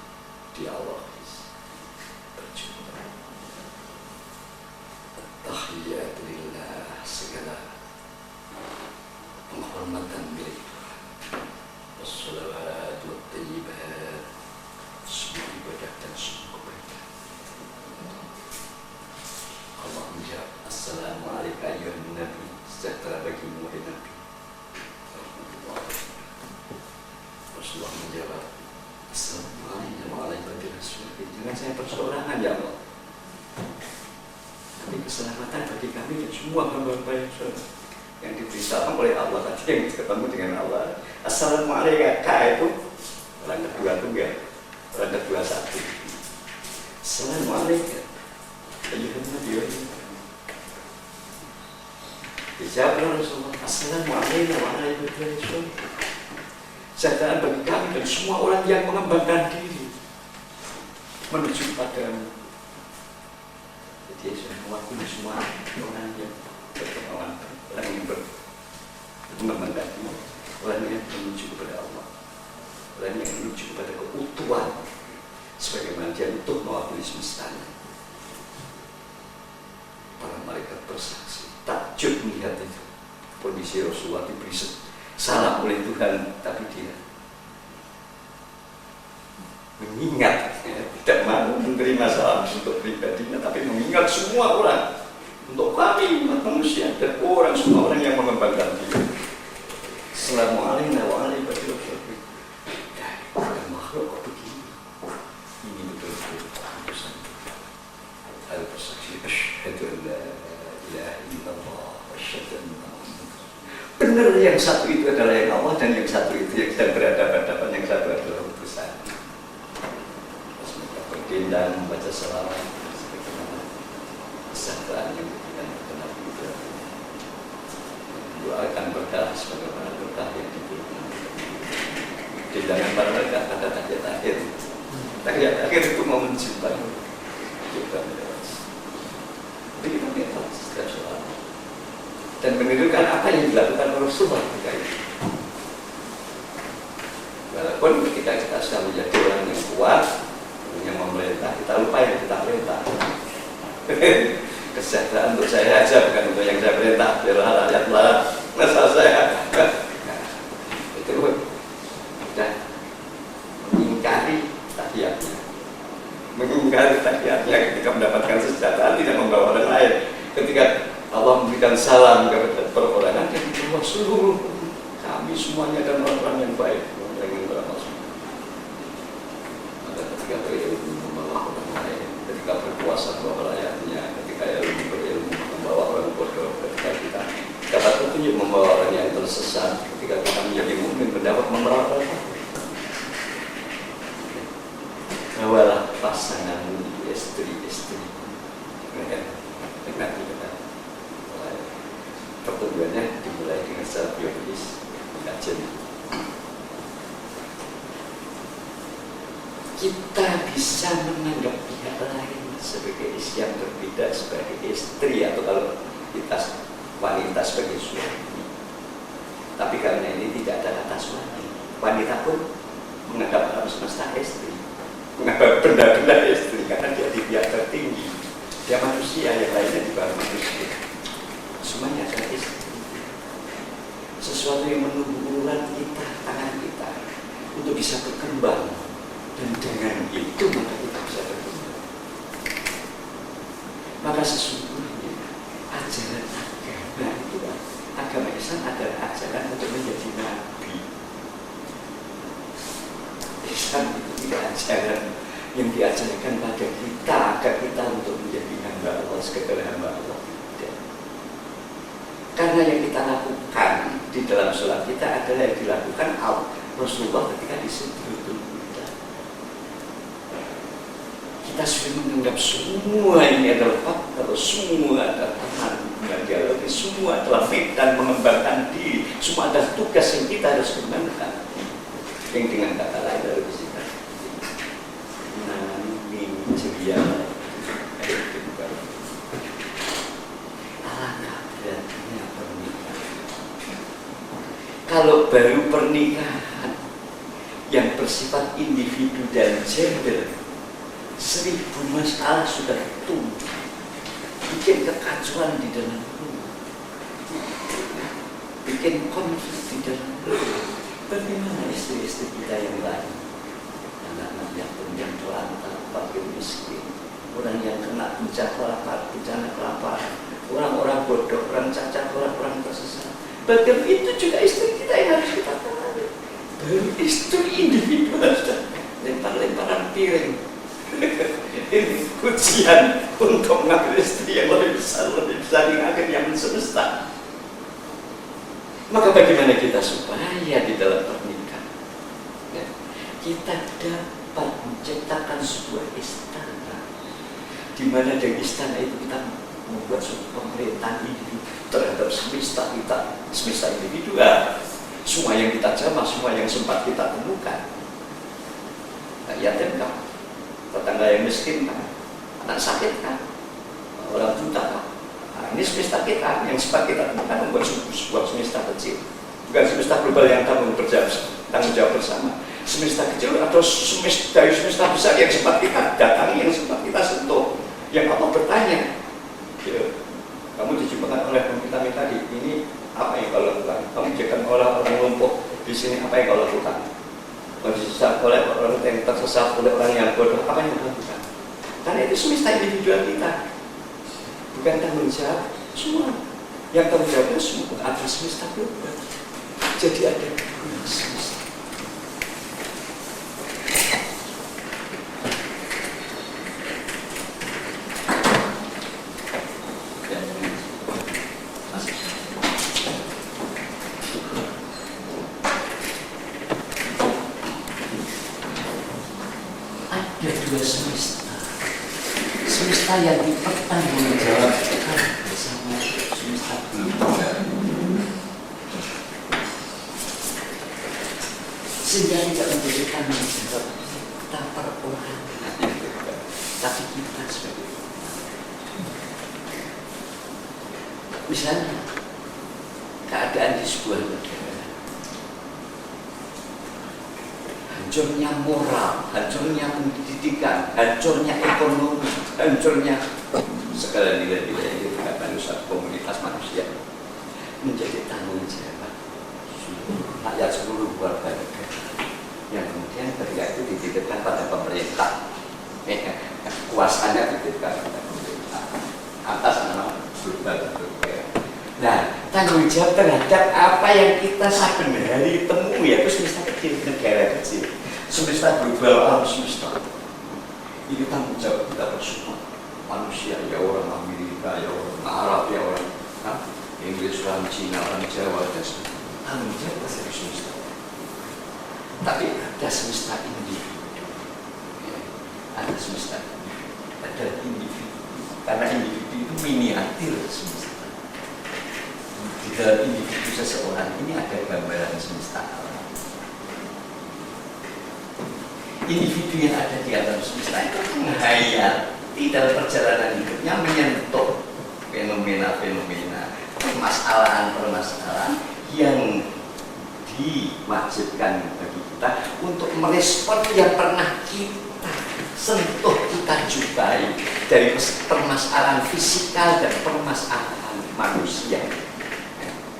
dialogis, berjumpa. Tahiyat lillah, segala penghormatan milik Tuhan. Wassalawatu wattayyibat, semua ibadah dan semua kebaikan. Allah menjawab, Assalamualaikum ayuhan Nabi, sejahtera bagimu wahai Nabi. Rasulullah menjawab, Assalamualaikum warahmatullahi wabarakatuh. Jangan saya perseorangan ya Allah, tapi keselamatan bagi kami dan semua hamba-hamba yang diberitakan oleh Allah tadi, yang ketemu dengan Allah. Assalamualaikum itu orang kedua tunggal, orang kedua satu. Assalamualaikum ayuhan Nabi. Dijawab Rasulullah, Assalamualaikum warahmatullahi wabarakatuh. Sejahtera bagi kami dan semua orang yang mengembangkan diri menuju padamu. Jadi saya mewakili semua orang yang berkemauan, orang yang mengembangkan diri, orang yang menuju kepada Allah, orang yang menuju kepada keutuhan, sebagaimana dia utuh mewakili semestanya. Para malaikat bersaksi, takjub melihat itu kondisi Rasulullah diberi salam oleh Tuhan, tapi dia mengingat, tidak mau menerima salam untuk pribadinya, tapi mengingat semua orang, untuk kami umat manusia dan orang, semua orang yang mengembangkan diri. Assalamualaikum warahmatullahi wabarakatuh. Dan makhluk kok begini, ini betul-betul urusan ada bersaksi, asyhadu an la ilaha illallah wa asyhadu anna benar, yang satu itu adalah yang Allah dan yang satu itu yang sedang berhadapan-hadapan, yang satu adalah utusan. Terus mereka berdendam membaca selawat sebagaimana kesejahteraan yang diberikan kepada Nabi Ibrahim. Doakan berkah sebagaimana berkah yang diberikan. Dendangan para mereka pada tahiyat akhir. Tahiyat akhir itu mau menjumpai kita menjelas. Jadi kita lihat setiap selawat dan menunjukkan apa yang dilakukan Rasulullah ketika itu. Walaupun ketika kita sudah menjadi orang yang kuat, yang memerintah, kita lupa yang kita perintah. Kesejahteraan untuk saya aja, bukan untuk yang saya perintah. Biar rakyat lah, masalah saya. Nah, itu sudah mengingkari tahiyatnya. Mengingkari tahiyatnya ketika mendapatkan kesejahteraan, tidak membawa orang lain. Ketika Allah memberikan salam kepada perorangan yang bahwa seluruh kami semuanya dan orang-orang yang baik, orang yang beramal semua. Maka ketika berilmu membawa orang lain, ketika berpuasa membawa rakyatnya, ketika ilmu berilmu membawa orang bodoh, ketika kita dapat petunjuk membawa orang yang tersesat, ketika kita menjadi mukmin sebagai istri yang berbeda, sebagai istri, atau kalau kita wanita sebagai suami. Tapi karena ini tidak ada kata suami, wanita pun menganggap alam semesta istri, menganggap benda-benda istri, karena dia di pihak tertinggi, dia manusia, yang lainnya juga manusia, semuanya adalah istri. Sesuatu yang menunggu uluran kita, tangan kita, untuk bisa berkembang, dan dengan itu maka kita bisa berkembang. Maka sesungguhnya ajaran agama itu, agama Islam adalah ajaran untuk menjadi nabi. Islam itu tidak ajaran yang diajarkan pada kita agar kita untuk menjadi hamba Allah, sekedar hamba Allah. Tidak. Karena yang kita lakukan di dalam sholat kita adalah yang dilakukan Rasulullah ketika di Sidratul Muntaha. Kita sudah menganggap semua ini adalah faktor, semua adalah teman, dialog, semua adalah dan mengembangkan diri, semua adalah tugas yang kita harus kembangkan. Yang dengan kata lain adalah kita nami ceria. Alangkah beratnya pernikahan. Kalau baru pernikahan yang bersifat individu dan gender, 1000 masalah sudah tumbuh, bikin kekacauan di dalam rumah, bikin konflik di dalam rumah. Bagaimana istri-istri kita yang lain, anak-anak yang telantar, fakir miskin, orang yang kena bencana kelaparan, orang-orang bodoh, orang cacat, orang-orang tersesat. Bagaimana itu juga istri kita yang harus kita tangani. Baru istri individu sudah lempar-lemparan piring. Ini ujian untuk mengambil istri yang lebih besar yang akan yang semesta. Maka bagaimana kita supaya di dalam pernikahan kita dapat menciptakan sebuah istana, di mana dari istana itu kita membuat suatu pemerintahan individu terhadap semesta kita, semesta individual, semua yang kita jamah, semua yang sempat kita temukan. Yatim kan, tetangga yang miskin kan, anak sakit kan, orang buta kan. Nah, ini semesta kita yang sempat kita temukan membuat sebuah semesta kecil, bukan semesta global yang tanggung jawab bersama. Semesta kecil atau dari semesta besar yang sempat kita datangi, yang sempat kita sentuh, yang Allah bertanya, ya, kamu dijumpai oleh kami tadi, ini apa yang kau lakukan? Kamu jangan orang lumpuh di sini, apa yang kau lakukan? Kamu disesat oleh orang yang tersesat, oleh orang yang bodoh, apa yang kau lakukan? Karena itu semesta individual kita. Bukan tanggung jawab semua, yang tanggung jawabnya semua ada semesta global. Jadi ada dua semesta. Ada dua semesta. Semesta yang dipertanggungjawabkan bersama semesta global, sehingga tidak menjadi tanggung jawab kita perorangan, tapi kita sebagai misalnya keadaan di sebuah negara, hancurnya moral, hancurnya pendidikan, hancurnya ekonomi, hancurnya segala nilai-nilai yang dikatakan usaha komunitas manusia, menjadi tanggung jawab rakyat seluruh warga negara, yang kemudian ketika itu dititipkan pada pemerintah, kuasanya dititipkan pada pemerintah atas nama global. Nah, tanggung jawab terhadap apa yang kita saben hari temui, yaitu semesta kecil, negara kecil, semesta global, alam semesta. Ini tanggung jawab kita bersama manusia, ya orang Amerika, ya orang Arab, ya orang Inggris, orang Cina, orang Jawa, dan sebagainya. Tanggung jawab dari semesta. Tapi ada semesta individu, ada semesta, ada individu. Karena individu itu miniatur semesta. Di dalam individu seseorang ini ada gambaran semesta alam. Individu yang ada di alam semesta itu menghayal meniti dalam perjalanan hidupnya, menyentuh fenomena-fenomena, permasalahan-permasalahan yang diwajibkan bagi kita untuk merespon yang pernah kita sentuh, kita jumpai dari permasalahan fisikal dan permasalahan manusia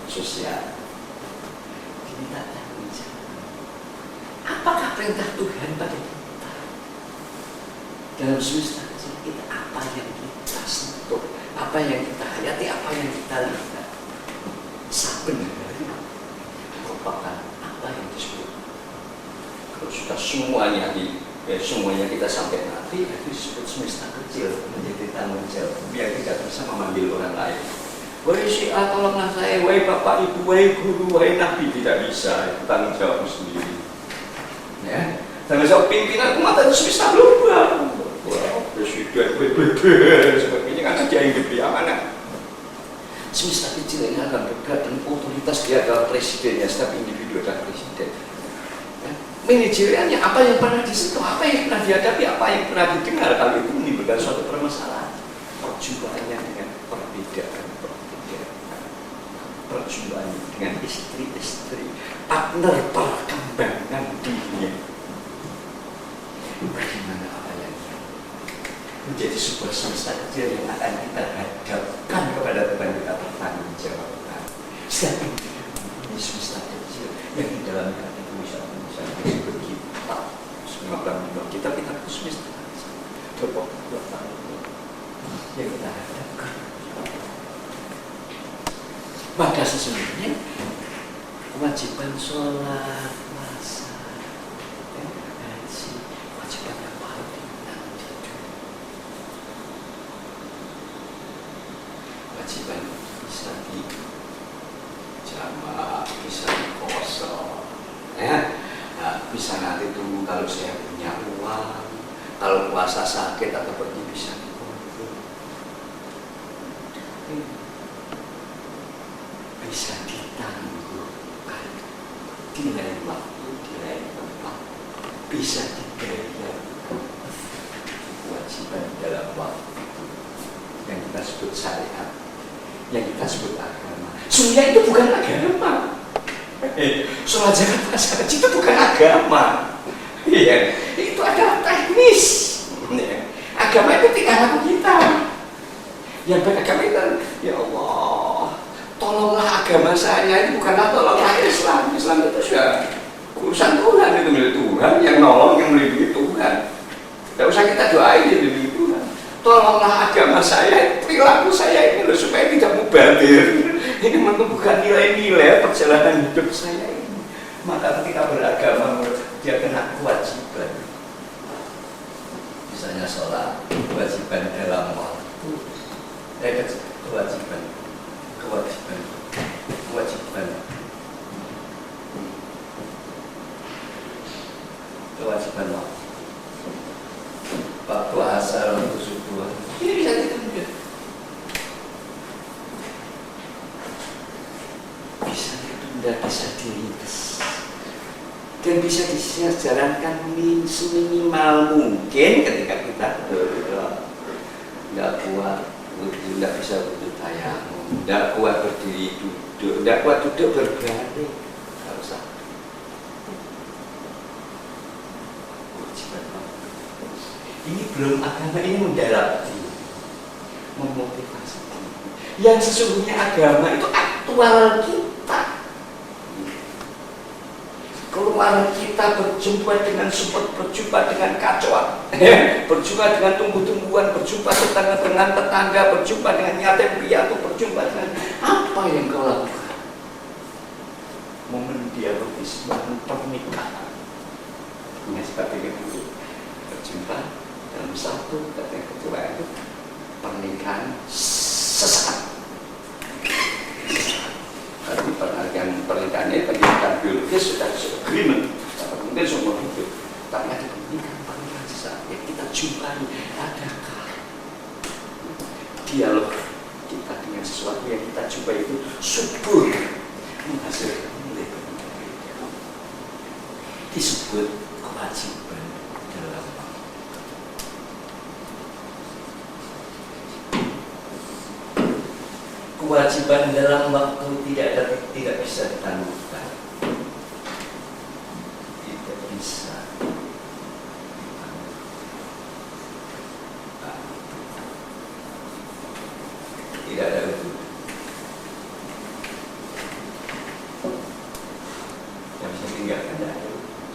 sosial. Kita tanya, apakah perintah Tuhan pada kita dalam semesta kecil kita? Apa yang kita sentuh, apa yang kita hayati, apa yang kita lihat sebenarnya merupakan apa yang disebut, kalau sudah semuanya kita sampai mati, itu disebut semesta kecil, menjadi tanggung jawab biar tidak bisa memanggil orang lain. Wahai si A, tolonglah saya, wahai bapak ibu, wahai guru, wahai nabi, tidak bisa, itu tanggung jawabmu sendiri. Ya, tanggung jawab pimpinan umat itu semesta global. Wah, presiden, sebagainya kan saja yang diberi amanah. Semesta kecil ini akan bergerak dan otoritas dia adalah presidennya, setiap individu adalah presiden. Ya, manajerialnya apa yang pernah disentuh, apa yang pernah dihadapi, apa yang pernah didengar, kalau itu menimbulkan suatu permasalahan. Perjuangannya dengan perbedaan, perjuangan dengan istri-istri, partner perkembangan dunia. Bagaimana apa yang menjadi sebuah semesta kecil yang akan kita hadapkan kepada Tuhan, kita bertanggung jawabkan. Setiap ini semesta kecil yang di dalamnya itu bisa disebut kita. Semua orang kita semesta kecil. Berpokok yang kita hadapkan. Maka sesungguhnya kewajiban sholat, puasa, haji, kewajiban yang paling ringan. Kewajiban bisa di jamak, bisa di kosong, bisa nanti tunggu kalau saya punya uang, kalau puasa sakit atau pergi bisa dikontrol. Bisa ditangguhkan di lain waktu, di lain tempat, bisa dibayar kewajiban dalam waktu yang kita sebut syariat, yang kita sebut agama. Sebenarnya itu bukan agama. Sholat zakat puasa haji itu bukan agama. Iya, itu adalah teknis. Agama itu tidak laku kita. Yang beragama itu, ya Allah, tolonglah agama saya, ini bukanlah tolonglah Islam. Islam itu sudah urusan Tuhan, itu milik Tuhan, yang nolong, yang melindungi Tuhan. Tidak usah kita doain dilindungi Tuhan. Tolonglah agama saya, perilaku saya ini loh, supaya tidak mubadir. Ini menumbuhkan nilai-nilai perjalanan hidup saya ini. Maka ketika beragama, dia kena kewajiban. Misalnya sholat, kewajiban dalam waktu, kewajiban waktu asal, waktu subuh, ini bisa ditunda, bisa diringkas dan bisa disejajarkan seminimal mungkin ketika kita nggak kuat, tidak bisa berdiri tayamum, tidak kuat berdiri duduk, tidak kuat duduk berbaring, nggak usah. Ini belum agama, ini mendarat, memotivasi. Yang sesungguhnya agama itu aktual kita. Keluar kita berjumpa dengan sumber, berjumpa dengan kacauan, berjumpa dengan tumbuh-tumbuhan, berjumpa dengan tetangga, berjumpa dengan yatim piatu, berjumpa dengan apa yang kau lakukan. Momen dialogis, momen pernikahan. Dengan seperti itu, berjumpa dalam satu kata kedua itu pernikahan sesaat. Tapi pernikahannya pernikahan biologis sudah agreement, mungkin seumur hidup. Tapi ada pernikahan sesaat yang kita jumpai, adakah dialog kita dengan sesuatu yang kita jumpai itu subur menghasilkan nilai berbeda, disebut kewajiban dalam waktu. kewajiban dalam waktu tidak bisa ditangguhkan. Tidak bisa. Tidak ada itu. Yang bisa tinggalkan ada.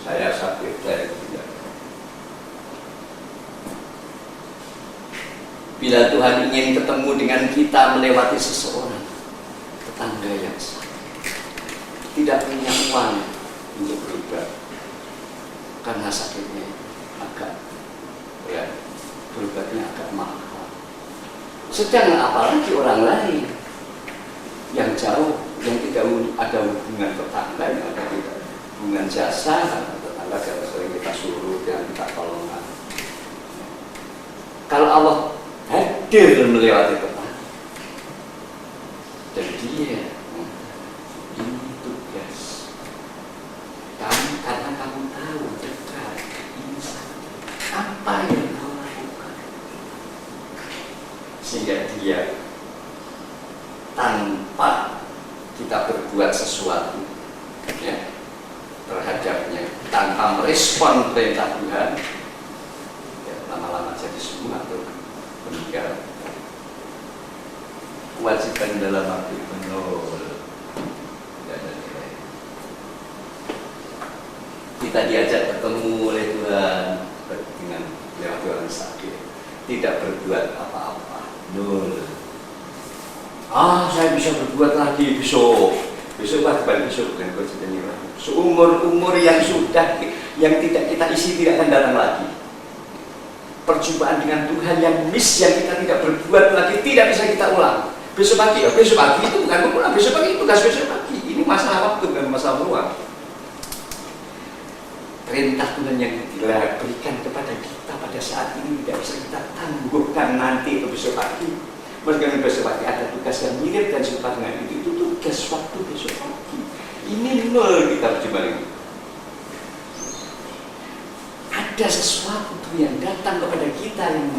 Saya sakit, saya tidak. Bila Tuhan ingin ketemu dengan kita melewati seseorang, tetangga yang sakit, tidak punya uang untuk berobat karena sakitnya agak berobatnya agak mahal. Sedang apalagi orang lain yang jauh, yang tidak ada hubungan tetangga, yang ada hubungan jasa, tetangga yang sering kita suruh, yang kita tolongan. Kalau Allah hadir melewati tetangga, dan dia ini tugas kamu, karena kamu tahu dekat ini apa yang kau lakukan, sehingga dia tanpa kita berbuat sesuatu ya, terhadapnya, tanpa merespon perintah Tuhan ya, lama-lama jadi semua atau meninggal. Kewajiban dalam waktu penuh tidak ada nilai. Kita diajak bertemu oleh Tuhan dengan lewat orang sakit, tidak berbuat apa-apa, nol. Saya bisa berbuat lagi besok kewajiban besok dan kewajiban ini lagi. Seumur-umur yang sudah, yang tidak kita isi tidak akan datang lagi. Perjumpaan dengan Tuhan yang yang kita tidak berbuat lagi tidak bisa kita ulang. Besok pagi itu bukan mengulang, besok pagi itu tugas besok pagi. Ini masalah waktu dan masalah ruang. Perintah Tuhan yang diberikan kepada kita pada saat ini tidak bisa kita tangguhkan nanti atau besok pagi. Meskipun besok pagi ada tugas yang mirip dan serupa dengan itu tugas waktu besok pagi. Ini nol kita berjumpa ini. Ada sesuatu yang datang kepada kita yang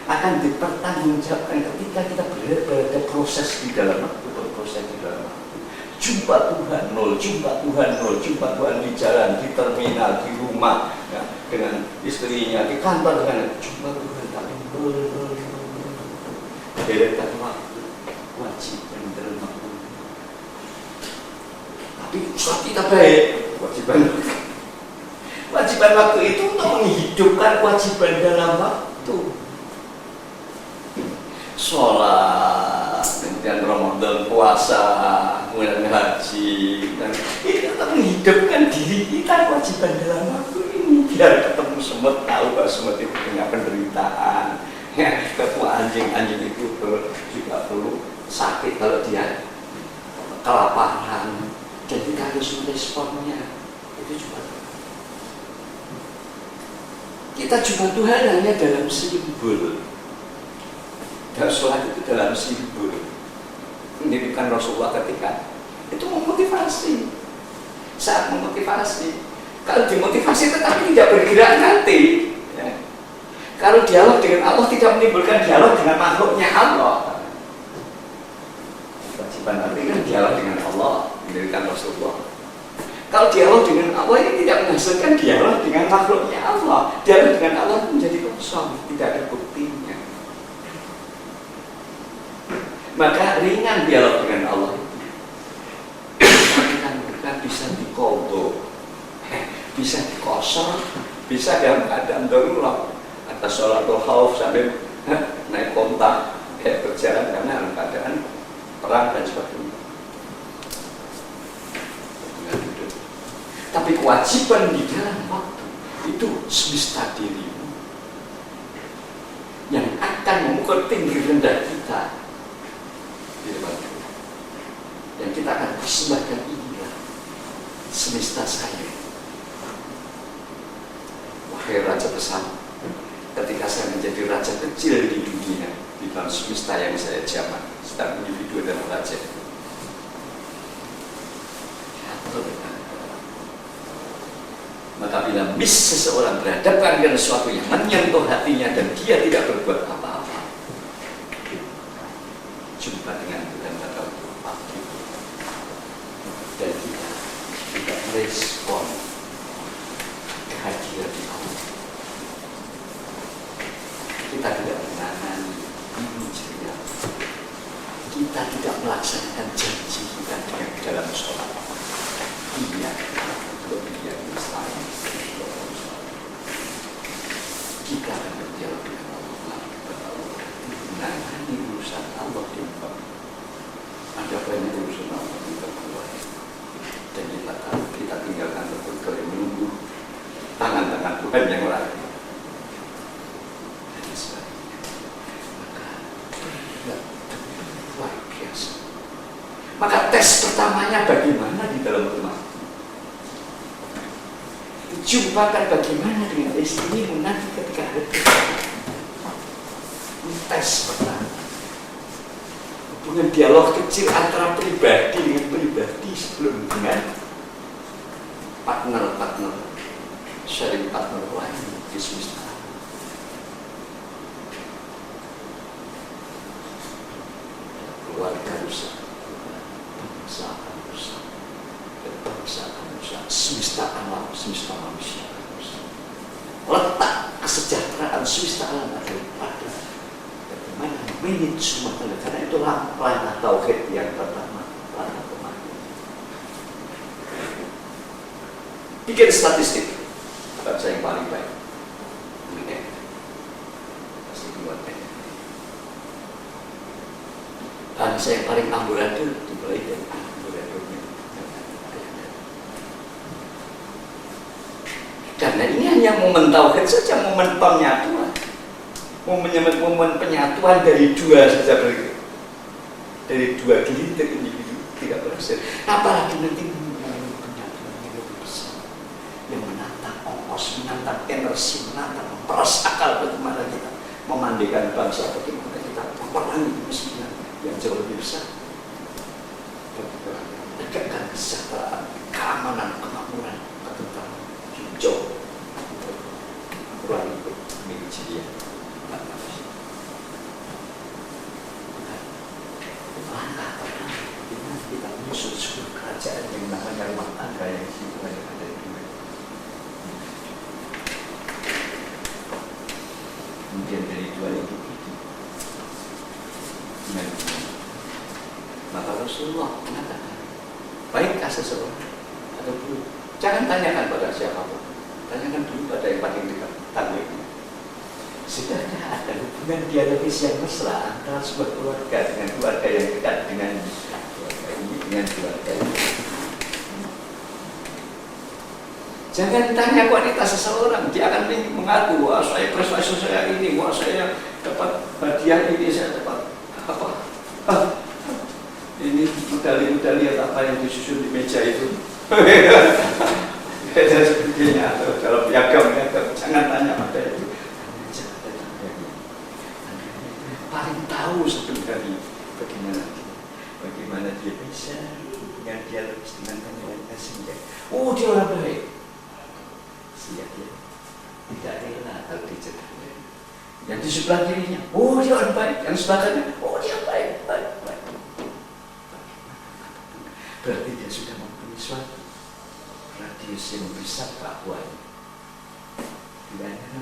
akan dipertanggungjawabkan ketika kita berada proses di dalam waktu, berproses di dalam waktu. Jumpa Tuhan nol, jumpa Tuhan nol, jumpa Tuhan di jalan, di terminal, di rumah, ya, dengan istrinya, di kantor dengan jumpa Tuhan tapi nol. Deretan waktu, kewajiban dalam waktu. Tapi usaha kita baik, kewajiban waktu itu untuk menghidupkan kewajiban dalam waktu. Sholat, kemudian Ramadan, puasa, kemudian haji, dan itu untuk menghidupkan diri kita kewajiban dalam waktu ini. Biar ketemu semut, tahu bahwa semut itu punya penderitaan. Ya, ketua anjing itu juga perlu sakit kalau dia kelaparan, dan kita harus meresponnya. Itu juga kita jumpa Tuhan hanya dalam simbol. Dan sholat itu dalam simbol. Ini bukan Rasulullah ketika itu memotivasi. Saat memotivasi, kalau dimotivasi tetapi tidak bergerak nanti. Ya. Kalau dialog dengan Allah tidak menimbulkan dialog dengan makhluknya Allah. Kewajiban nanti kan dialog dengan Allah, mendirikan Rasulullah. Kalau dialog dengan Allah ini tidak menghasilkan dialog dengan makhluknya Allah. Dialog dengan Allah menjadi kosong, tidak ada buktinya. Maka ringan dialog dengan Allah itu. Kita bisa dikodok, bisa dikosong, bisa dalam keadaan darurat. Atas sholatul khauf sambil naik kontak, berjalan karena dalam keadaan perang dan sebagainya. Tapi kewajiban di dalam waktu itu semesta dirimu yang akan memukul tinggi rendah kita di depan Tuhan. Dan kita akan persembahkan inilah semesta saya. Wahai Raja besar, ketika saya menjadi raja kecil di dunia, di dalam semesta yang saya jaman, sedang individu dan raja. Maka bila seseorang berhadapan dengan sesuatu yang menyentuh hatinya dan dia tidak berbuat apa-apa, jumpa dengan Tuhan atau kita tidak melaksanakan janji kita dengan dalam sholat. Iya, kalau dia Islam, kita akan berdialog dengan Allah. Nah, ini urusan Allah di bawah. Ada banyak urusan Allah di bawah. Dan kita tahu, kita tinggalkan betul yang menunggu tangan-tangan Tuhan yang lain. Jadi sebagainya. Maka luar biasa. Maka tes pertamanya bagaimana di dalam rumah? Jumpakan bagaimana dengan istrimu nanti ketika hari tes pertama. Hubungan dialog kecil antara pribadi dengan pribadi sebelum dengan partner sharing partner lain di semesta. Keluarga rusak, bangsa akan rusak, dan bangsa akan rusak, semesta alam, semesta manusia akan rusak. Letak kesejahteraan semesta alam adalah pada bagaimana manage semua tanda, karena itulah langkah tauhid yang pertama, langkah kematian. Bikin statistik, bangsa yang paling baik, pasti keluarga. Bangsa yang paling amburadul dimulai dari amburadulnya. Karena ini hanya momen tauhid saja, momen penyatuan, momen penyatuan dari dua saja, dari dua diri individu tidak berhasil. Apalagi nanti melalui penyatuan yang lebih besar, yang menantang ongkos, menantang energi, menantang memperas akal bagaimana kita memandikan bangsa, bagaimana kita memerangi kemiskinan yang jauh lebih besar, tegakkan kesejahteraan, keamanan, kemakmuran, ketentraman, hijau, ruang hidup milik dia. Langkah pertama, dimana kita menyusun sebuah kerajaan yang namanya rumah tangga yang hubungannya ada di dunia. Kemudian dari dua itu. Maka Rasulullah mengatakan, baikkah seseorang atau belum? Jangan tanyakan pada siapapun, tanyakan dulu pada yang paling dekat, tandingnya. Sudahkah ada hubungan dialogis yang mesra antara sebuah keluarga dengan keluarga yang dekat dengan keluarga ini dengan keluarga ini? Jangan tanya kualitas seseorang, dia akan mengaku, wah saya prestasi saya ini, wah saya dapat hadiah ini, saya dapat apa? Ini medali-medali apa yang disusun di meja itu. Dan sebagainya, kalau piagam, jangan tanya pada itu. Paling tahu sebenarnya bagaimana dia bisa dengan dialog dengan temannya sehingga, oh dia orang baik, sehingga dia tidak rela kalau dicegah. Yang di sebelah kirinya, oh dia orang baik, yang sebelah kanan, oh dia baik. Berarti dia sudah mempunyai suatu radius yang besar bahwanya. Tidak ada.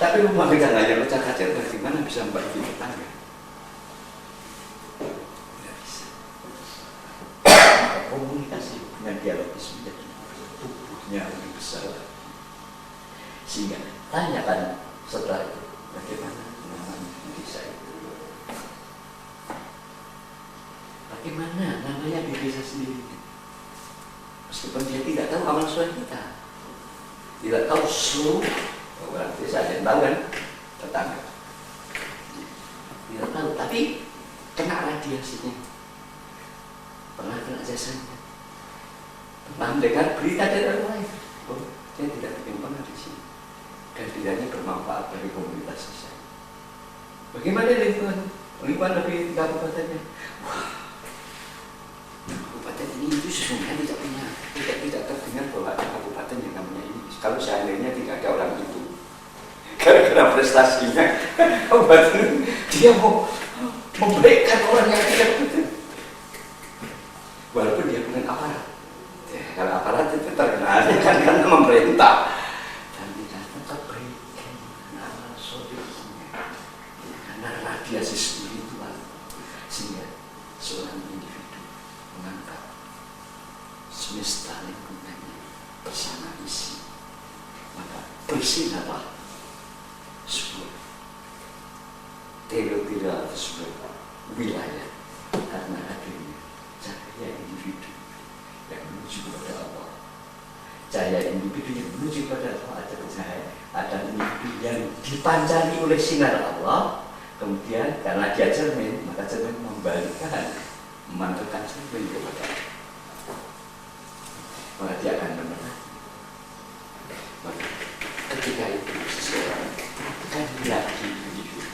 Tapi rumah kita hanya pecah-kacir, bagaimana bisa membagi tetangga? Tidak bisa. Komunikasi dengan dialogis menjadi tubuhnya lebih besar. Sehingga tanyakan setelah itu, bagaimana namanya desa itu? Bagaimana namanya di desa sendiri? Meskipun dia tidak tahu amal soleh kita, tidak tahu seluruh orang desa, yang tahu kan tetangga, tidak tahu, tapi kena radiasinya, pernah kena jasanya, pernah mendengar berita dari orang lain, oh dia tidak berkembang di sini, dan tidaknya bermanfaat bagi komunitas desa. Bagaimana lingkungan lebih kabupatennya? Wah, kabupaten ini itu sesungguhnya tidak terdengar bahwa ada kabupaten yang namanya ini. Kalau seandainya tidak ada orang itu, gara-gara prestasinya, kabupaten dia mau memberikan orang yang tidak betul. Walaupun dia bukan aparat. Kalau aparat itu terkenal kan karena memerintah. Dan tidak tetap berikan amal solehnya karena radiasi spiritual, sehingga bersinarlah sebuah teritorial atau sebuah wilayah karena adanya cahaya individu yang menuju pada Allah. Cahaya individu yang menuju pada Allah ada individu yang dipancari oleh sinar Allah. Kemudian karena dia cermin, maka cermin membalikkan, memantulkan cermin kepada Allah. Maka dia akan menerang. Maka ketika itu seseorang akan lagi hidup,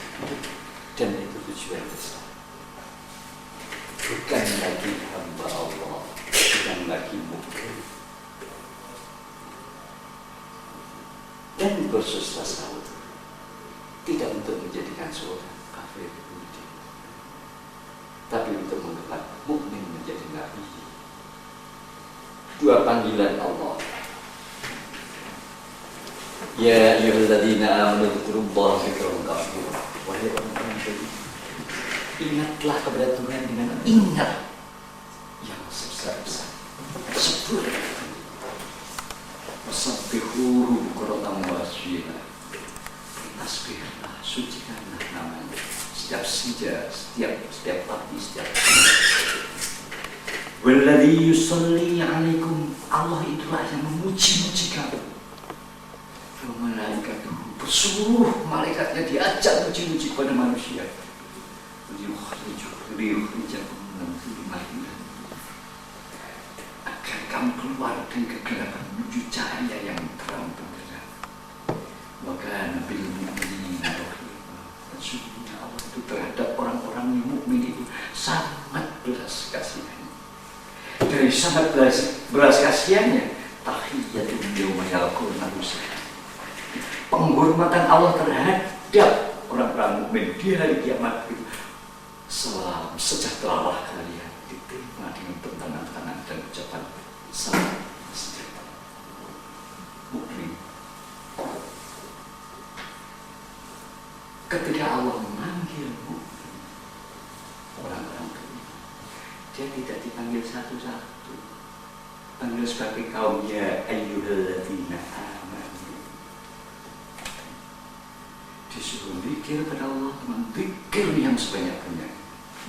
dan itu tujuan besar. Bukan lagi hamba Allah, bukan lagi mukmin. Dan kursus tasawuf tidak untuk menjadikan seorang kafir menjadi, tapi untuk mengangkat mukmin menjadi nabi. Dua panggilan Allah. Ya ayyuhalladzina amanu dzkurullaha dzikran katsira. Wahai orang-orang beriman, ingatlah kepada Tuhan dengan ingat yang sebesar-besar. Sebut Wasabbihuhu bukratan wa asyila. Tasbihlah, sucikanlah namanya setiap senja, setiap pagi, setiap walladzi yusalli 'alaikum. Allah itulah yang memuji-muji kamu. Wa malaikatuhu, berseluruh malaikatnya diajak muji-muji pada manusia. Yukhrijukum min dhulumatil agar kamu keluar dari kegelapan menuju cahaya yang terang benderang. Maka Nabi Mu'minina rahimah, dan sungguhnya Allah itu terhadap orang-orang yang mukmin itu sangat belas kasihan. Dari sangat belas kasihannya, tahiyyatun yauma yalqawnahu, penghormatan Allah terhadap orang-orang mukmin di hari kiamat itu, salam sejahteralah kalian, diterima dengan tangan dan ucapan salam sejahtera. Mukmin. Ketika Allah memanggil mukmin, orang-orang beriman, dia tidak dipanggil satu-satu, panggil sebagai kaum ya ayyuhalladzina amanu. Disuruh zikir pada Allah, zikir yang sebanyak-banyak.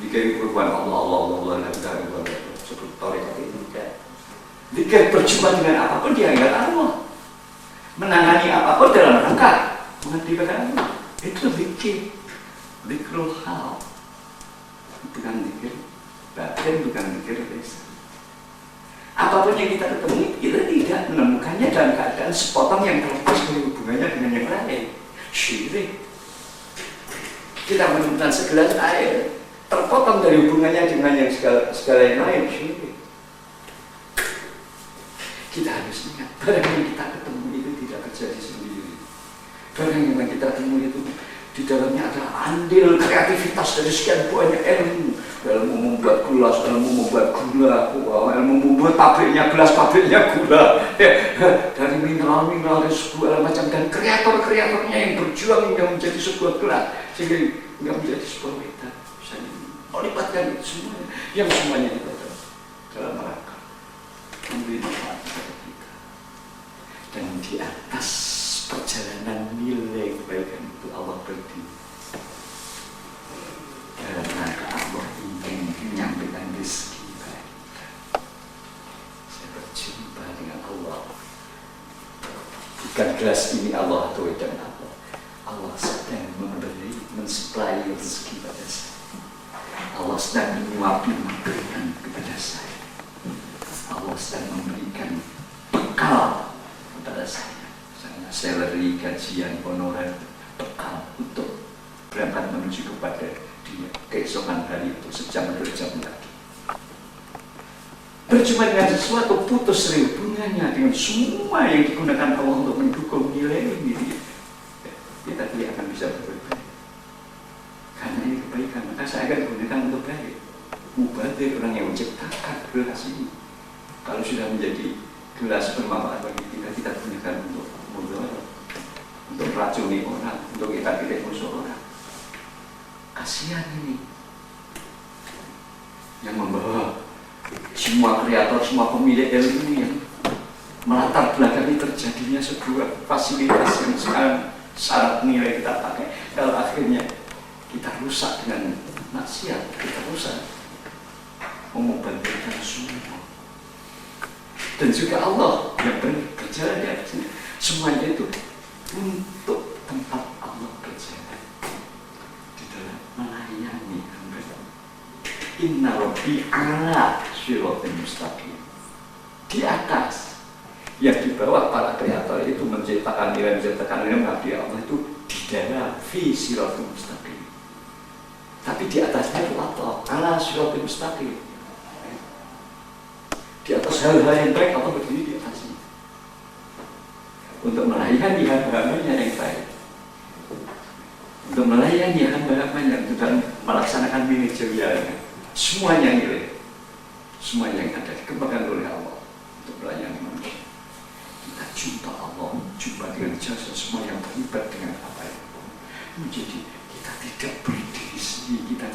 Zikir kurban Allah, la ilaha illallah, seperti tarekat itu kan. Zikir berjumpa dengan apapun dia ingat Allah. Menangani apapun dalam rangka mengabdikan Allah. Itu zikir. Zikrul hal. Bukan zikir batin, bukan zikir lisan. Apapun yang kita ketemu, kita tidak menemukannya dalam keadaan sepotong yang terlepas dari hubungannya dengan yang lain. Syirik. Kita menemukan segelas air terpotong dari hubungannya dengan yang segala yang lain. Syirik. Kita harus ingat, barang yang kita ketemu itu tidak terjadi sendiri. Barang yang kita temui itu di dalamnya ada andil kreativitas dari sekian banyak ilmu. Ilmu membuat gelas, ilmu membuat gula, ilmu membuat pabriknya gelas, pabriknya gula, dari mineral-mineral dari sebuah macam, dan kreator-kreatornya yang berjuang hingga menjadi sebuah gelas, sehingga hingga menjadi sebuah wedan. Bisa melibatkan itu semuanya, yang semuanya itu dalam rangka memberi manfaat kepada kita. Dan di atas perjalanan nilai kebaikan itu Allah berdiri dalam rangka Allah ingin menyampaikan rezeki baik. Saya berjumpa dengan Allah. Bukan gelas ini Allah atau wedan Allah. Allah sedang memberi, mensuplai rezeki pada saya. Allah sedang menyuapi makanan kepada saya. Allah sedang memberikan bekal kepada saya. Salary, gajian, honorer, bekal untuk berangkat menuju kepada dia keesokan hari itu sejam 2 jam lagi. Berjumpa dengan sesuatu, putus hubungannya dengan semua yang digunakan Allah untuk mendukung nilai ini. Kita tidak akan bisa berbuat baik. Karena ini kebaikan, maka saya akan gunakan untuk baik. Mubadir, orang yang menciptakan gelas ini, kalau sudah menjadi gelas bermanfaat bagi kita, kita gunakan untuk racuni orang, untuk kita pilih musuh orang. Kasihan ini yang membawa semua kreator, semua pemilik ilmu yang melatar belakangi terjadinya sebuah fasilitas yang sekarang syarat nilai kita pakai, kalau akhirnya kita rusak dengan maksiat, kita rusak, mengubahkan semua. Dan juga Allah yang berjalan di atasnya, semuanya itu untuk tempat Allah berjalan di dalam melayani hamba. Inna Rabbi ala siratal mustaqim, di atas, yang di bawah para kreator itu menciptakan nilai mengabdi Allah itu di dalam fi siratal mustaqim. Tapi di atasnya itu Allah ala siratal mustaqim. Di atas hal-hal yang baik Allah berdiri di atasnya untuk melayani hamba-hambanya yang baik, untuk melayani hamba-hambanya dalam melaksanakan manajerialnya. Semuanya nilai, semua yang ada dikembangkan oleh Allah untuk melayani manusia. Kita jumpa Allah, jumpa dengan jasa semua yang terlibat dengan apa itu. Menjadi kita tidak berdiri sendiri, kita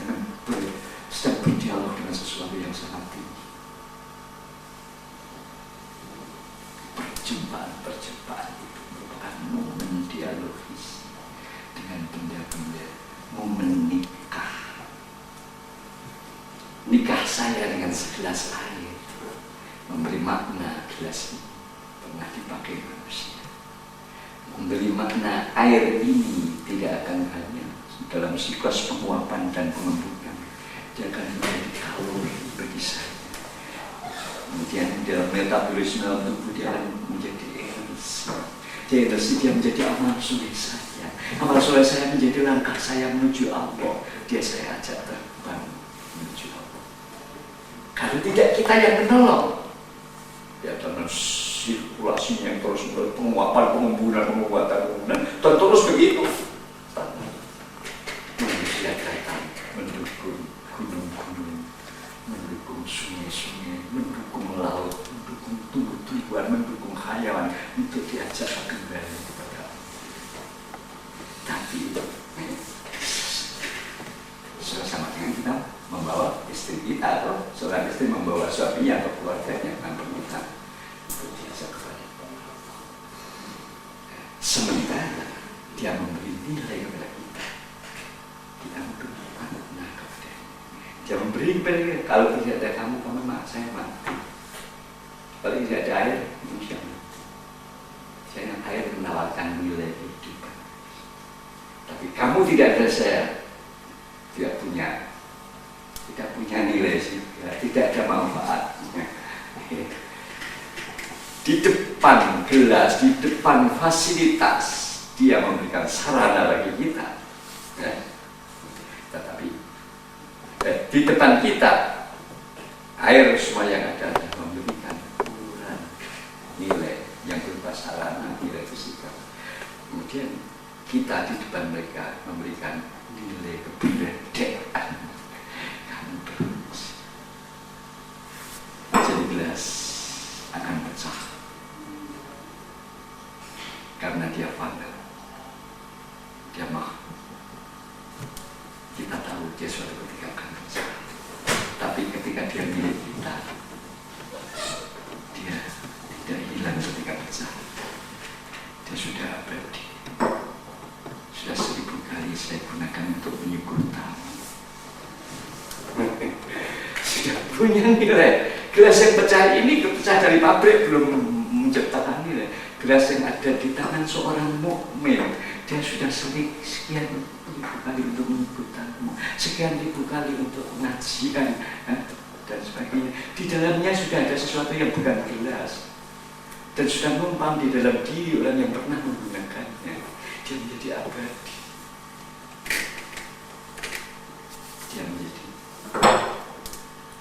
sedang berdialog dengan sesuatu yang sangat tinggi. Perjumpaan itu merupakan momen dialogis dengan benda-benda, momen nikah. Nikah saya dengan segelas air memberi makna gelas ini pernah dipakai manusia. Memberi makna air ini tidak akan hanya dalam siklus penguapan dan pengembukan, dia akan menjadi kalori bagi saya. Kemudian dalam metabolisme tubuh dia akan menjadi energi. Energi dia menjadi amal soleh saya. Amal soleh saya menjadi langkah saya menuju Allah. Dia saya ajak terbang menuju Allah. Kalau tidak kita yang menolong, ya dalam sirkulasinya yang terus penguapan, penguatan, dan terus begitu. Manusia datang mendukung gunung-gunung, mendukung sungai-sungai, mendukung laut, mendukung tumbuh-tumbuhan, mendukung hayawan untuk diajak kembali kepada Allah. Tapi sama dengan kita membawa istri kita atau seorang istri membawa suaminya atau keluarganya tanpa kita untuk diajak kepada Allah. Sementara dia memberi nilai kepada kita, kita memberi makna kepada dia memberi kepada, kalau tidak ada kamu saya mati. Kalau tidak ada air, insya Allah. Saya air menawarkan nilai kehidupan. Tapi kamu tidak ada saya, tidak punya nilai sih, tidak ada manfaatnya. Di depan gelas, di depan fasilitas, dia memberikan sarana bagi kita. Tetapi di depan kita, air semua yang ada memberikan ukuran nilai yang berupa sarana, nilai fisika. Kemudian kita di depan mereka memberikan nilai keberadaan. Kamu berfungsi. Jadi gelas akan pecah karena dia fana, dia mahal. Kita tahu dia suatu ketika akan pecah. Tapi ketika dia milik kita, dia tidak hilang ketika pecah. Dia sudah abadi. Sudah 1000 kali saya gunakan untuk menyukur tamu. Sudah punya nilai. Gelas yang pecah ini pecah dari pabrik, belum menciptakan nilai. Gelas yang ada di tangan seorang mukmin, dia sudah sekian ribu kali untuk menyukur tamu, sekian ribu kali untuk pengajian, dan sebagainya. Di dalamnya sudah ada sesuatu yang bukan gelas, dan sudah numpang di dalam diri orang yang pernah menggunakannya. Dia menjadi abadi. Dia menjadi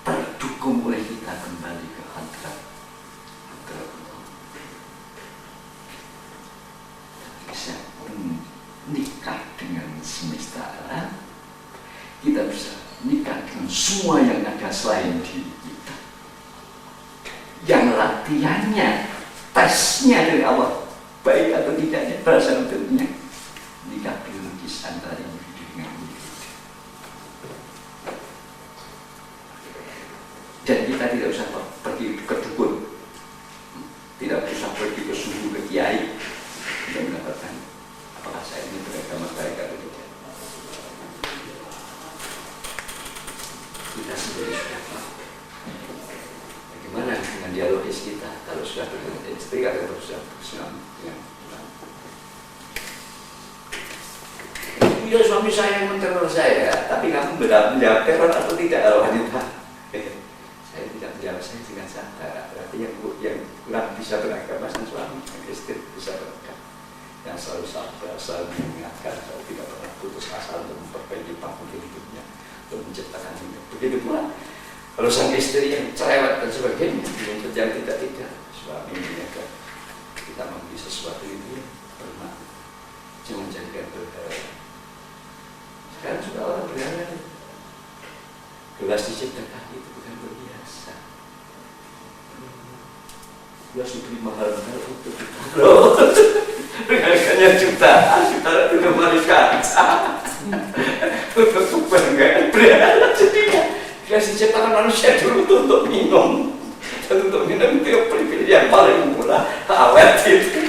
terdukung oleh kita kembali ke hadrat Allah. Bisa nikah dengan semesta alam, kita bisa nikah dengan semua yang ada selain diri kita. Yang latihannya, tesnya dari Allah, baik atau tidaknya, perasaan tentunya nikah biologis antara individu dengan individu. Dan kita tidak usah pergi ke dukun, tidak usah kita sendiri sudah tahu. Bagaimana dengan dialogis kita kalau sudah dengan istri atau sudah bersuami dengan suami? Ya suami saya yang meneror saya, tapi kamu menjawab teror atau tidak wanita? Saya tidak menjawab, saya dengan sabar. Berarti yang kurang bisa beragama sang suami, yang istri bisa beragama. Yang selalu sabar, selalu mengingatkan, selalu tidak pernah putus asa untuk memperbaiki panggung hidupnya, untuk menciptakan hidup. Begitu pula kalau sang istri yang cerewet dan sebagainya, menuntut yang tidak, suami menjaga kita membeli sesuatu itu bermakna, jangan jadikan berharap. Sekarang sudah orang berharap, gelas diciptakan itu bukan berbiasa. Gelas dibeli mahal-mahal untuk ditaruh, harganya jutaan itu lemari kaca, untuk kebanggaan berharap jadinya. Gelas diciptakan manusia dulu untuk minum, dan untuk minum itu pilih yang paling murah, awet itu.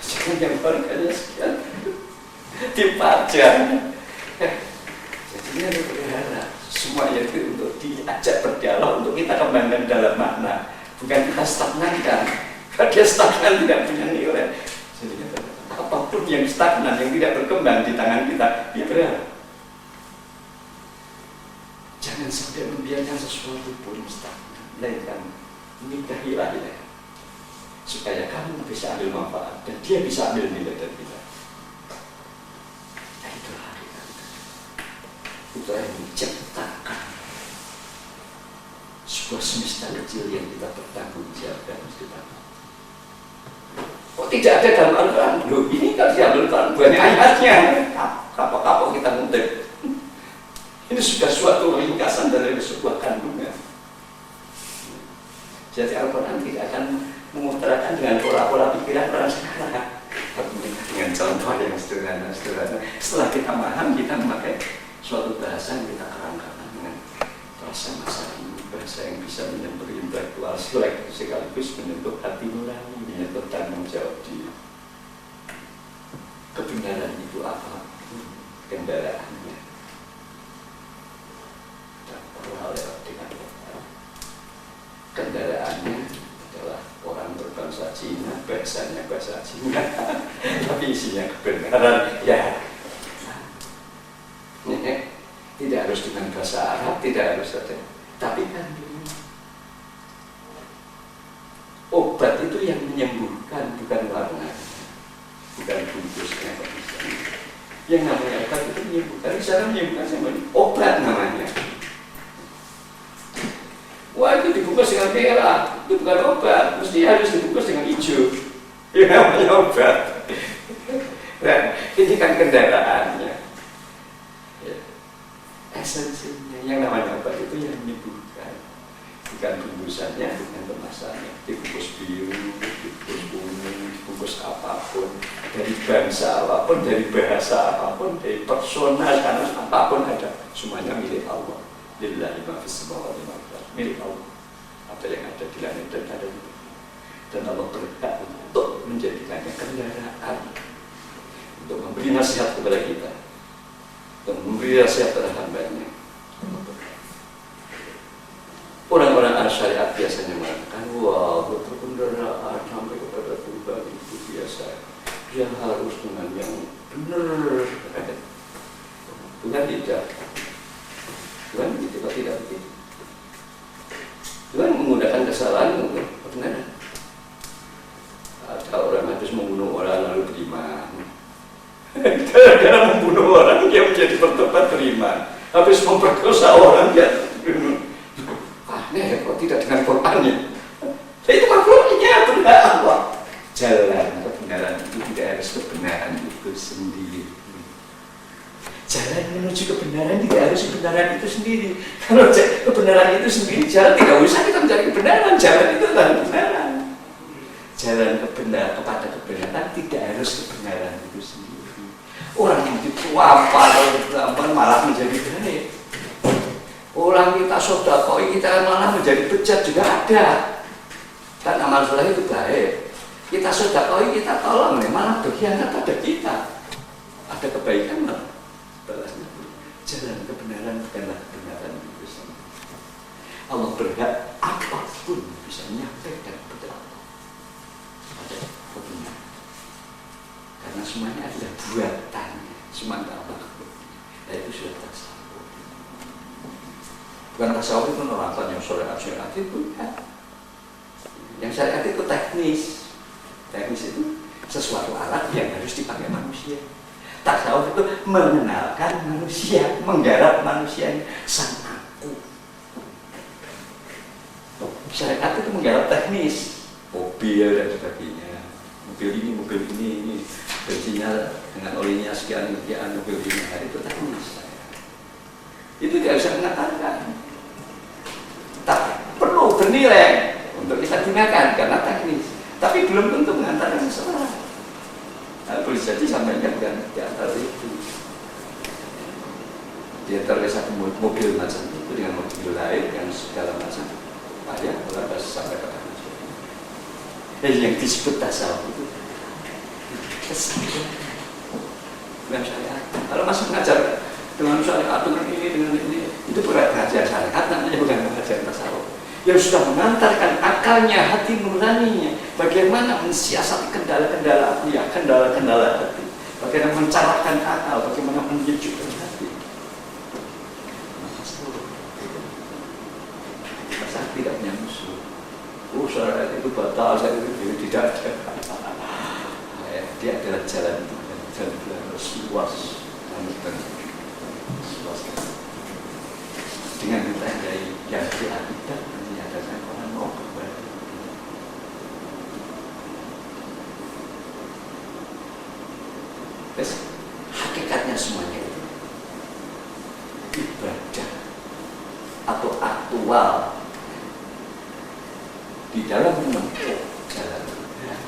Jangan yang harganya sekian dipajang. Jadinya itu berharap semuanya itu untuk diajak berdialog, untuk kita kembangkan dalam makna, bukan kita stagnankan. Kalau dia stagnan tidak punya nilai. Jadi apapun yang stagnan, yang tidak berkembang di tangan kita, dia berharap. Jangan sampai membiarkan sesuatu pun stagnan, melainkan nikahilah ya, supaya kamu bisa ambil manfaat dan dia bisa ambil nilai dari kita. Nah, itulah hakikat. Itulah yang menciptakan sebuah semesta kecil yang kita bertanggungjawabkan mesti tahu. Kok tidak ada dalam Al-Quran? Loh, ini kan diambil Al-Quran, banyak ayatnya. Kapok-kapok kita ngutip. Ini sudah suatu ringkasan dari sebuah kandungan. Jadi Al-Quran tidak akan mengutarakan dengan pola-pola pikiran orang sekarang, tapi dengan contoh yang sederhana. Setelah kita paham, kita memakai suatu bahasa yang kita kerangkakan dengan bahasa masa ini, bahasa yang bisa menyentuh intelektual sekaligus menyentuh hati nurani, menyentuh tanggung jawab diri. Kebenaran itu apa? Kendaraannya. Dan perlu lewat dengan kendaraannya adalah orang berbangsa Cina, bahasanya bahasa Cina, tapi isinya kebenaran. Ya, tidak harus dengan bahasa Arab, tidak harus ada. Tapi kan obat itu yang menyembuhkan, bukan warna, bukan bungkusnya. Yang namanya obat itu menyembuhkan. Cara menyembuhkan semuanya obat namanya. Wah, itu dibungkus dengan merah, itu bukan obat, mesti harus dibungkus dengan hijau. Ini namanya obat. Nah, ini kan kendaraannya. Ya. Esensinya, yang namanya obat itu yang menyembuhkan, bukan bungkusannya, bukan kemasannya. Dibungkus biru, dibungkus kuning, dibungkus apapun, dari bangsa apapun, dari bahasa apapun, dari personal, karena apapun ada, semuanya milik Allah. Lillahi ma fis samawati wa ma milik Allah. Apa yang ada di langit dan ada di bumi. Dan Allah berhak untuk menjadikannya kendaraan, untuk memberi nasihat kepada kita, untuk memberi nasihat kepada hamba-Nya. Orang-orang al-syariat biasanya mengatakan, wah, berkendaraan sampai kepada Tuhan itu biasa. Dia harus dengan yang benar. Tuhan tidak. Tuhan tidak begitu. Tuhan menggunakan kesalahan untuk kebenaran. Ada orang habis membunuh orang lalu beriman. Gara-gara membunuh orang dia menjadi bertobat beriman. Habis memperkosa orang dia aneh, kok tidak dengan Qurannya. Itu makhluknya benar Allah. Jalan kebenaran itu tidak harus kebenaran itu sendiri. Jalan menuju kebenaran tidak harus kebenaran itu sendiri. Kalau kebenaran itu sendiri, jalan tidak usah kita mencari kebenaran. Jalan itu adalah kebenaran. Jalan kebenaran kepada kebenaran tidak harus kebenaran itu sendiri. Orang yang apa malah menjadi baik. Orang kita sodakoi kita malah menjadi bejat juga ada. Dan amal soleh itu baik. Kita sodakoi kita tolong malah berkhianat pada kita. Ada kebaikan malah. Jalan kebenaran bukanlah kebenaran itu sendiri. Allah berhak apapun bisa menyampaikan kepada Allah pada waktunya, karena semuanya adalah buatannya semata Allah. Nah, itu sudah tasawuf. Bukan tasawuf itu nolakan yang syariat itu ya. Yang syariat itu teknis itu sesuatu alat yang harus dipakai manusia. Tasawuf itu mengenalkan manusia, menggarap manusia sang aku. Syariat itu menggarap teknis, mobil dan sebagainya. Mobil ini bensinnya dengan olinya sekian, mobil ini, itu teknis. Itu tidak bisa mengatakan. Tapi perlu bernilai untuk kita gunakan karena teknis. Tapi belum tentu mengantarkan seseorang. Nah, boleh jadi sampainya bukan di antara itu. Di antara satu mobil macam itu dengan mobil lain yang segala macam. Ya, orang harus sampai ke manusia. Yang disebut tasawuf itu kesadaran. Bukan syariat. Kalau masih mengajar dengan syariat, dengan ini, itu bukan pengajaran syariat, namanya bukan pengajaran tasawuf. Yang sudah mengantarkan akalnya, hati nuraninya, bagaimana mensiasati kendala-kendala hati, bagaimana mencarahkan akal, bagaimana menyejukkan hati. Saya tidak punya musuh. Syariat itu batal, saya itu tidak ada. Dia adalah jalan Tuhan, jalan Tuhan harus luas, dengan ditandai yang diakibat menyatakan orang mau kembali. Terus hakikatnya semuanya itu ibadah atau aktual di dalam menempuh jalan Tuhan,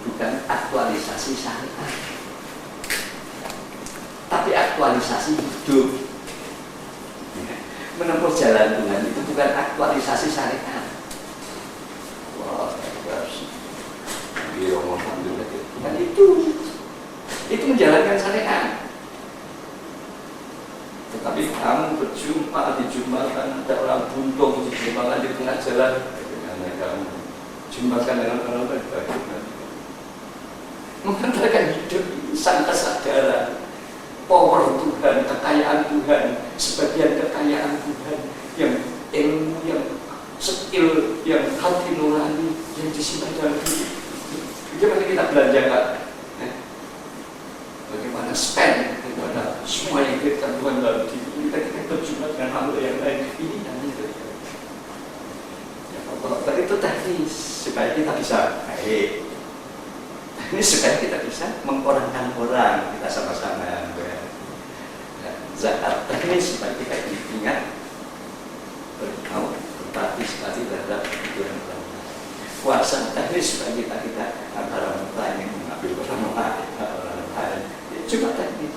bukan aktualisasi syariat, tapi aktualisasi hidup. Menempuh jalan Tuhan itu bukan aktualisasi syariat. Wah, bukan itu. Itu menjalankan syariat. Tetapi kamu berjumpa, dijumpakan ada orang buntung, dijumpakan di tengah jalan. Bagaimana kamu jumpakan dengan orang lain? Bagaimana? Mengantarkan hidup sang kesadaran, power Tuhan, kekayaan Tuhan, sebagian kekayaan Tuhan, yang ilmu, yang skill, yang hati nurani, yang disimpan dalam diri. Bagaimana kita belanjakan? Bagaimana spend kepada semua yang kita Tuhan dalam diri kita berjumpa dengan hamba yang lain. Ini namanya ya Allah. Tapi itu teknis supaya kita bisa baik. Ini supaya kita bisa mengorangkan orang, kita sama-sama ya. Zakat teknis supaya kita ingat bertau berpartisipasi terhadap kebutuhan orang. Puasa teknis supaya kita antara lain yang mengambil orang lain. Cuma teknis.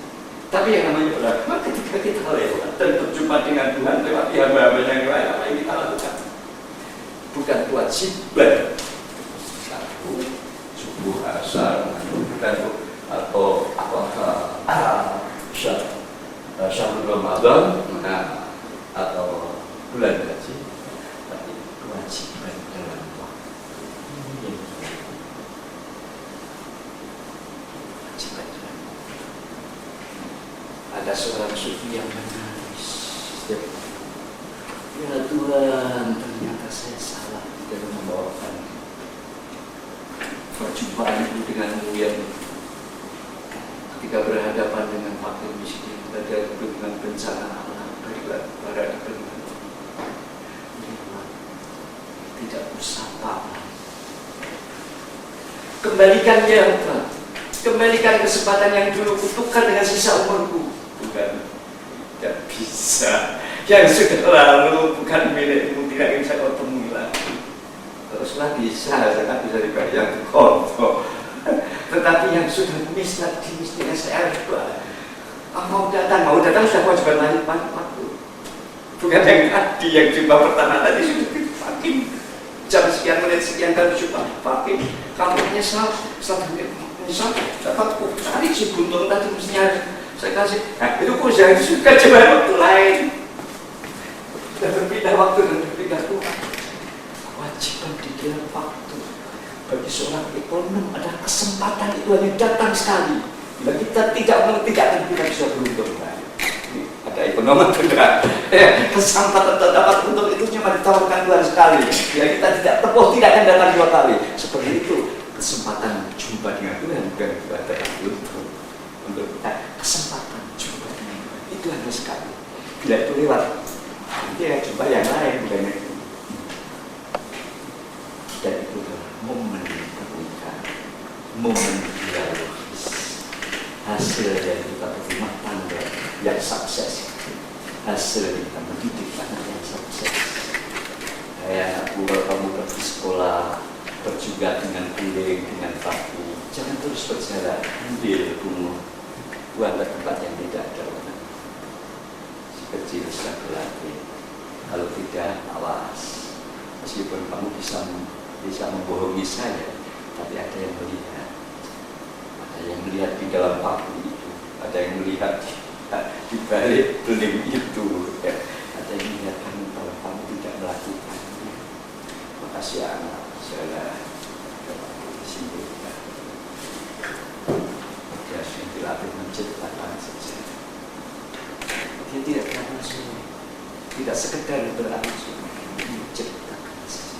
Tapi yang namanya beragama ketika kita lewat dan berjumpa dengan Tuhan lewat hamba-hamba yang lain, apa yang kita lakukan? Bukan kewajiban. Satu subuh asar atau Syahrul Ramadan atau bulan haji, tapi kewajiban dalam waktu. Kewajiban dalam waktu. Ada seorang sufi yang menangis. Ya Tuhan, ternyata saya salah dalam membawakan perjumpaan itu denganmu yang ketika berhadapan dengan fakir miskin, berhadapan dengan bencana alam, berhadapan dengan tidak bersapa. Kembalikan ya Tuhan, kembalikan kesempatan yang dulu kutukar dengan sisa umurku. Bukan, tidak bisa. Yang sudah lalu bukan milikmu, tidak bisa kau temui lagi. Teruslah bisa, sangat bisa dibayar konto. Tetapi yang sudah mislat di mistiknya saya mau datang sudah kewajiban lanjut waktu. Bukan yang tadi, yang jumpa pertama tadi sudah fakim jam sekian menit sekian kali jumpa fakim. Kamu menyesal, setelah menyesal dapat tadi si buntung tadi mestinya saya kasih. Nah, itu pun saya juga coba waktu lain. Dan berpindah waktu dan berpindah Tuhan. Kewajiban di dalam waktu. Bagi seorang ekonom ada kesempatan itu hanya datang sekali. Bila kita tidak mengertikan, kita bisa beruntung. Ada ekonom juga. Kesempatan terdapat untung itu cuma ditawarkan Tuhan sekali. Bila kita tidak tepuh, tidak akan datang 2 kali. Seperti itu kesempatan jumpa dengan Tuhan bukan ada untung untuk kita. Kesempatan jumpa dengan Tuhan itu hanya sekali. Bila itu lewat, nanti ya jumpa yang lain bukan itu. Dan itu adalah momen pernikahan, momen dialogis, hasil dari kita berumah tangga yang sukses, hasil dari kita mendidik anak yang sukses. Kayak anak kalau kamu pergi sekolah, berjuga dengan piring, dengan paku, jangan terus berjalan, ambil bunga, buanglah tempat yang tidak ada orang. Si kecil sudah berlatih, kalau tidak, awas. Meskipun kamu bisa membohongi saya, tapi ada yang melihat. Ada yang melihat di dalam paku itu, ada yang melihat di balik beling itu, ya. Ada yang melihat kamu kalau kamu tidak melakukannya. Makasih anak, saya disimpulkan. Dia sudah dilatih menciptakan sejarah. Dia tidak langsung, tidak sekedar berangsur menciptakan sejarah.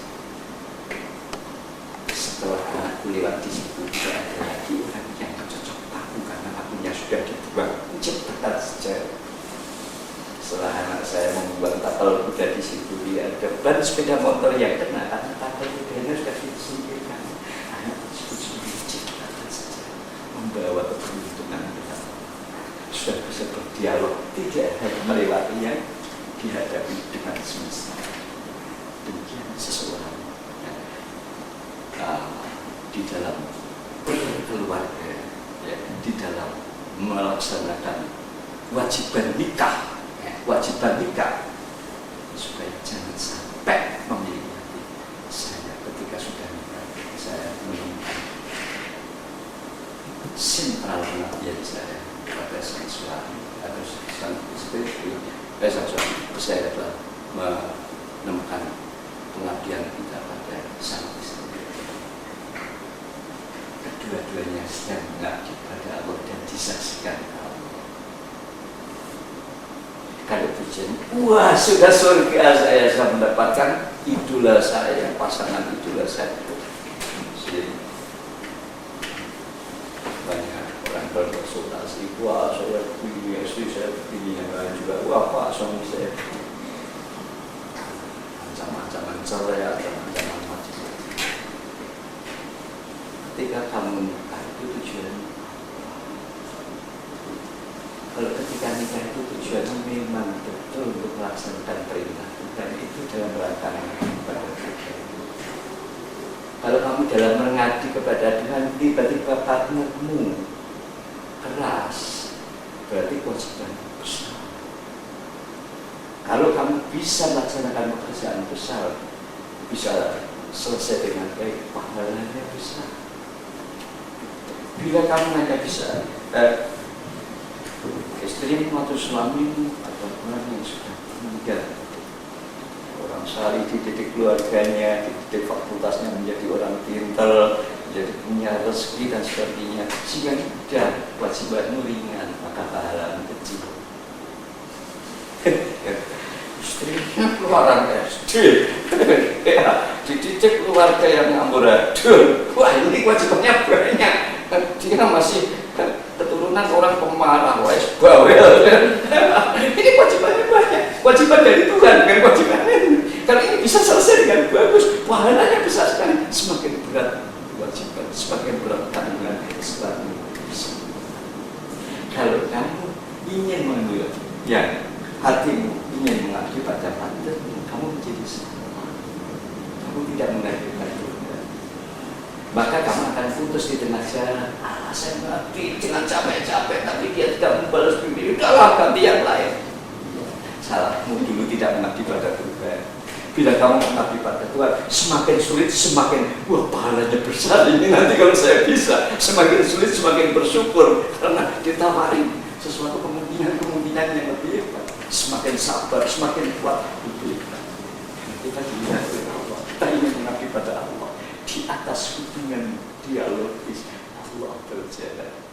Setelah anakku lewat di situ, tidak ada lagi orang yang cocok paku karena pakunya sudah dibuang, menciptakan sejarah. Setelah anak saya membuat tapal kuda di situ, dia ada ban sepeda motor yang kena karena tapal kudanya sudah disingkirkan. Anak tersebut sudah menciptakan sejarah, membawa keberuntungan kita. Sudah bisa berdialog, tidak hanya melewati yang dihadapi dengan semesta. Demikian seseorang di dalam berkeluarga, ya, di dalam melaksanakan kewajiban nikah, supaya jangan sampai memiliki hati saya ketika sudah nikah. Saya menemukan sentral pengabdian saya pada sang suami atau sang istri. Sang suami saya adalah menemukan pengabdian kita pada sang istri. Kedua-duanya sedang mengabdi pada Allah dan disaksikan Allah. Kalau tujuan, wah sudah surga saya mendapatkan idola saya, pasangan idola saya. Jadi, banyak orang berkonsultasi, wah saya begini, istri saya begini, yang lain juga, wah pak suami saya macam-macam cerai, macam-macam macam. Ketika kamu menikah itu tujuan. Kalau ketika nikah itu tujuannya memang betul untuk melaksanakan perintah dan itu dalam rangka kepada Tuhan. Kalau kamu dalam mengabdi kepada Tuhan tiba-tiba partnermu keras, berarti kewajiban besar. Kalau kamu bisa melaksanakan pekerjaan besar, bisa selesai dengan baik, pahalanya besar. Bila kamu hanya bisa istrimu atau suamimu atau orang yang sudah meninggal, orang salih dididik keluarganya, dididik fakultasnya menjadi orang pintar, menjadi punya rezeki dan sebagainya, sehingga tidak kewajibanmu ringan, maka pahala kecil. Istrinya keluaran SD, dididik keluarga yang amburadul, wah ini kewajibannya banyak. Dia masih keturunan orang pemarah, wes bawel. Ini kewajibannya banyak, kewajiban dari Tuhan, bukan kewajibannya. Kalau ini bisa selesai dengan bagus, pahalanya besar sekali. Semakin berat kewajiban, semakin berat tanggungan, semakin bisa. Kalau kamu ingin mengambil yang hatimu ingin mengabdi pada partnermu, kamu menjadi salah. Kamu tidak mengabdikan Tuhan. Maka kamu akan putus di tengah jalan. Saya mengabdi dengan capek-capek, tapi dia tidak membalas bumi. Udahlah, ganti yang lain. Salahmu dulu tidak mengabdi pada Tuhan. Bila kamu mengabdi pada Tuhan, semakin sulit, semakin wah pahalanya besar ini nanti kalau saya bisa. Semakin sulit, semakin bersyukur karena ditawarin sesuatu kemungkinan yang lebih hebat. semakin sabar, semakin kuat itu. Kita dilihat oleh Allah, kita ingin mengabdi pada Allah di atas hubungan dialogis Allah berjalan.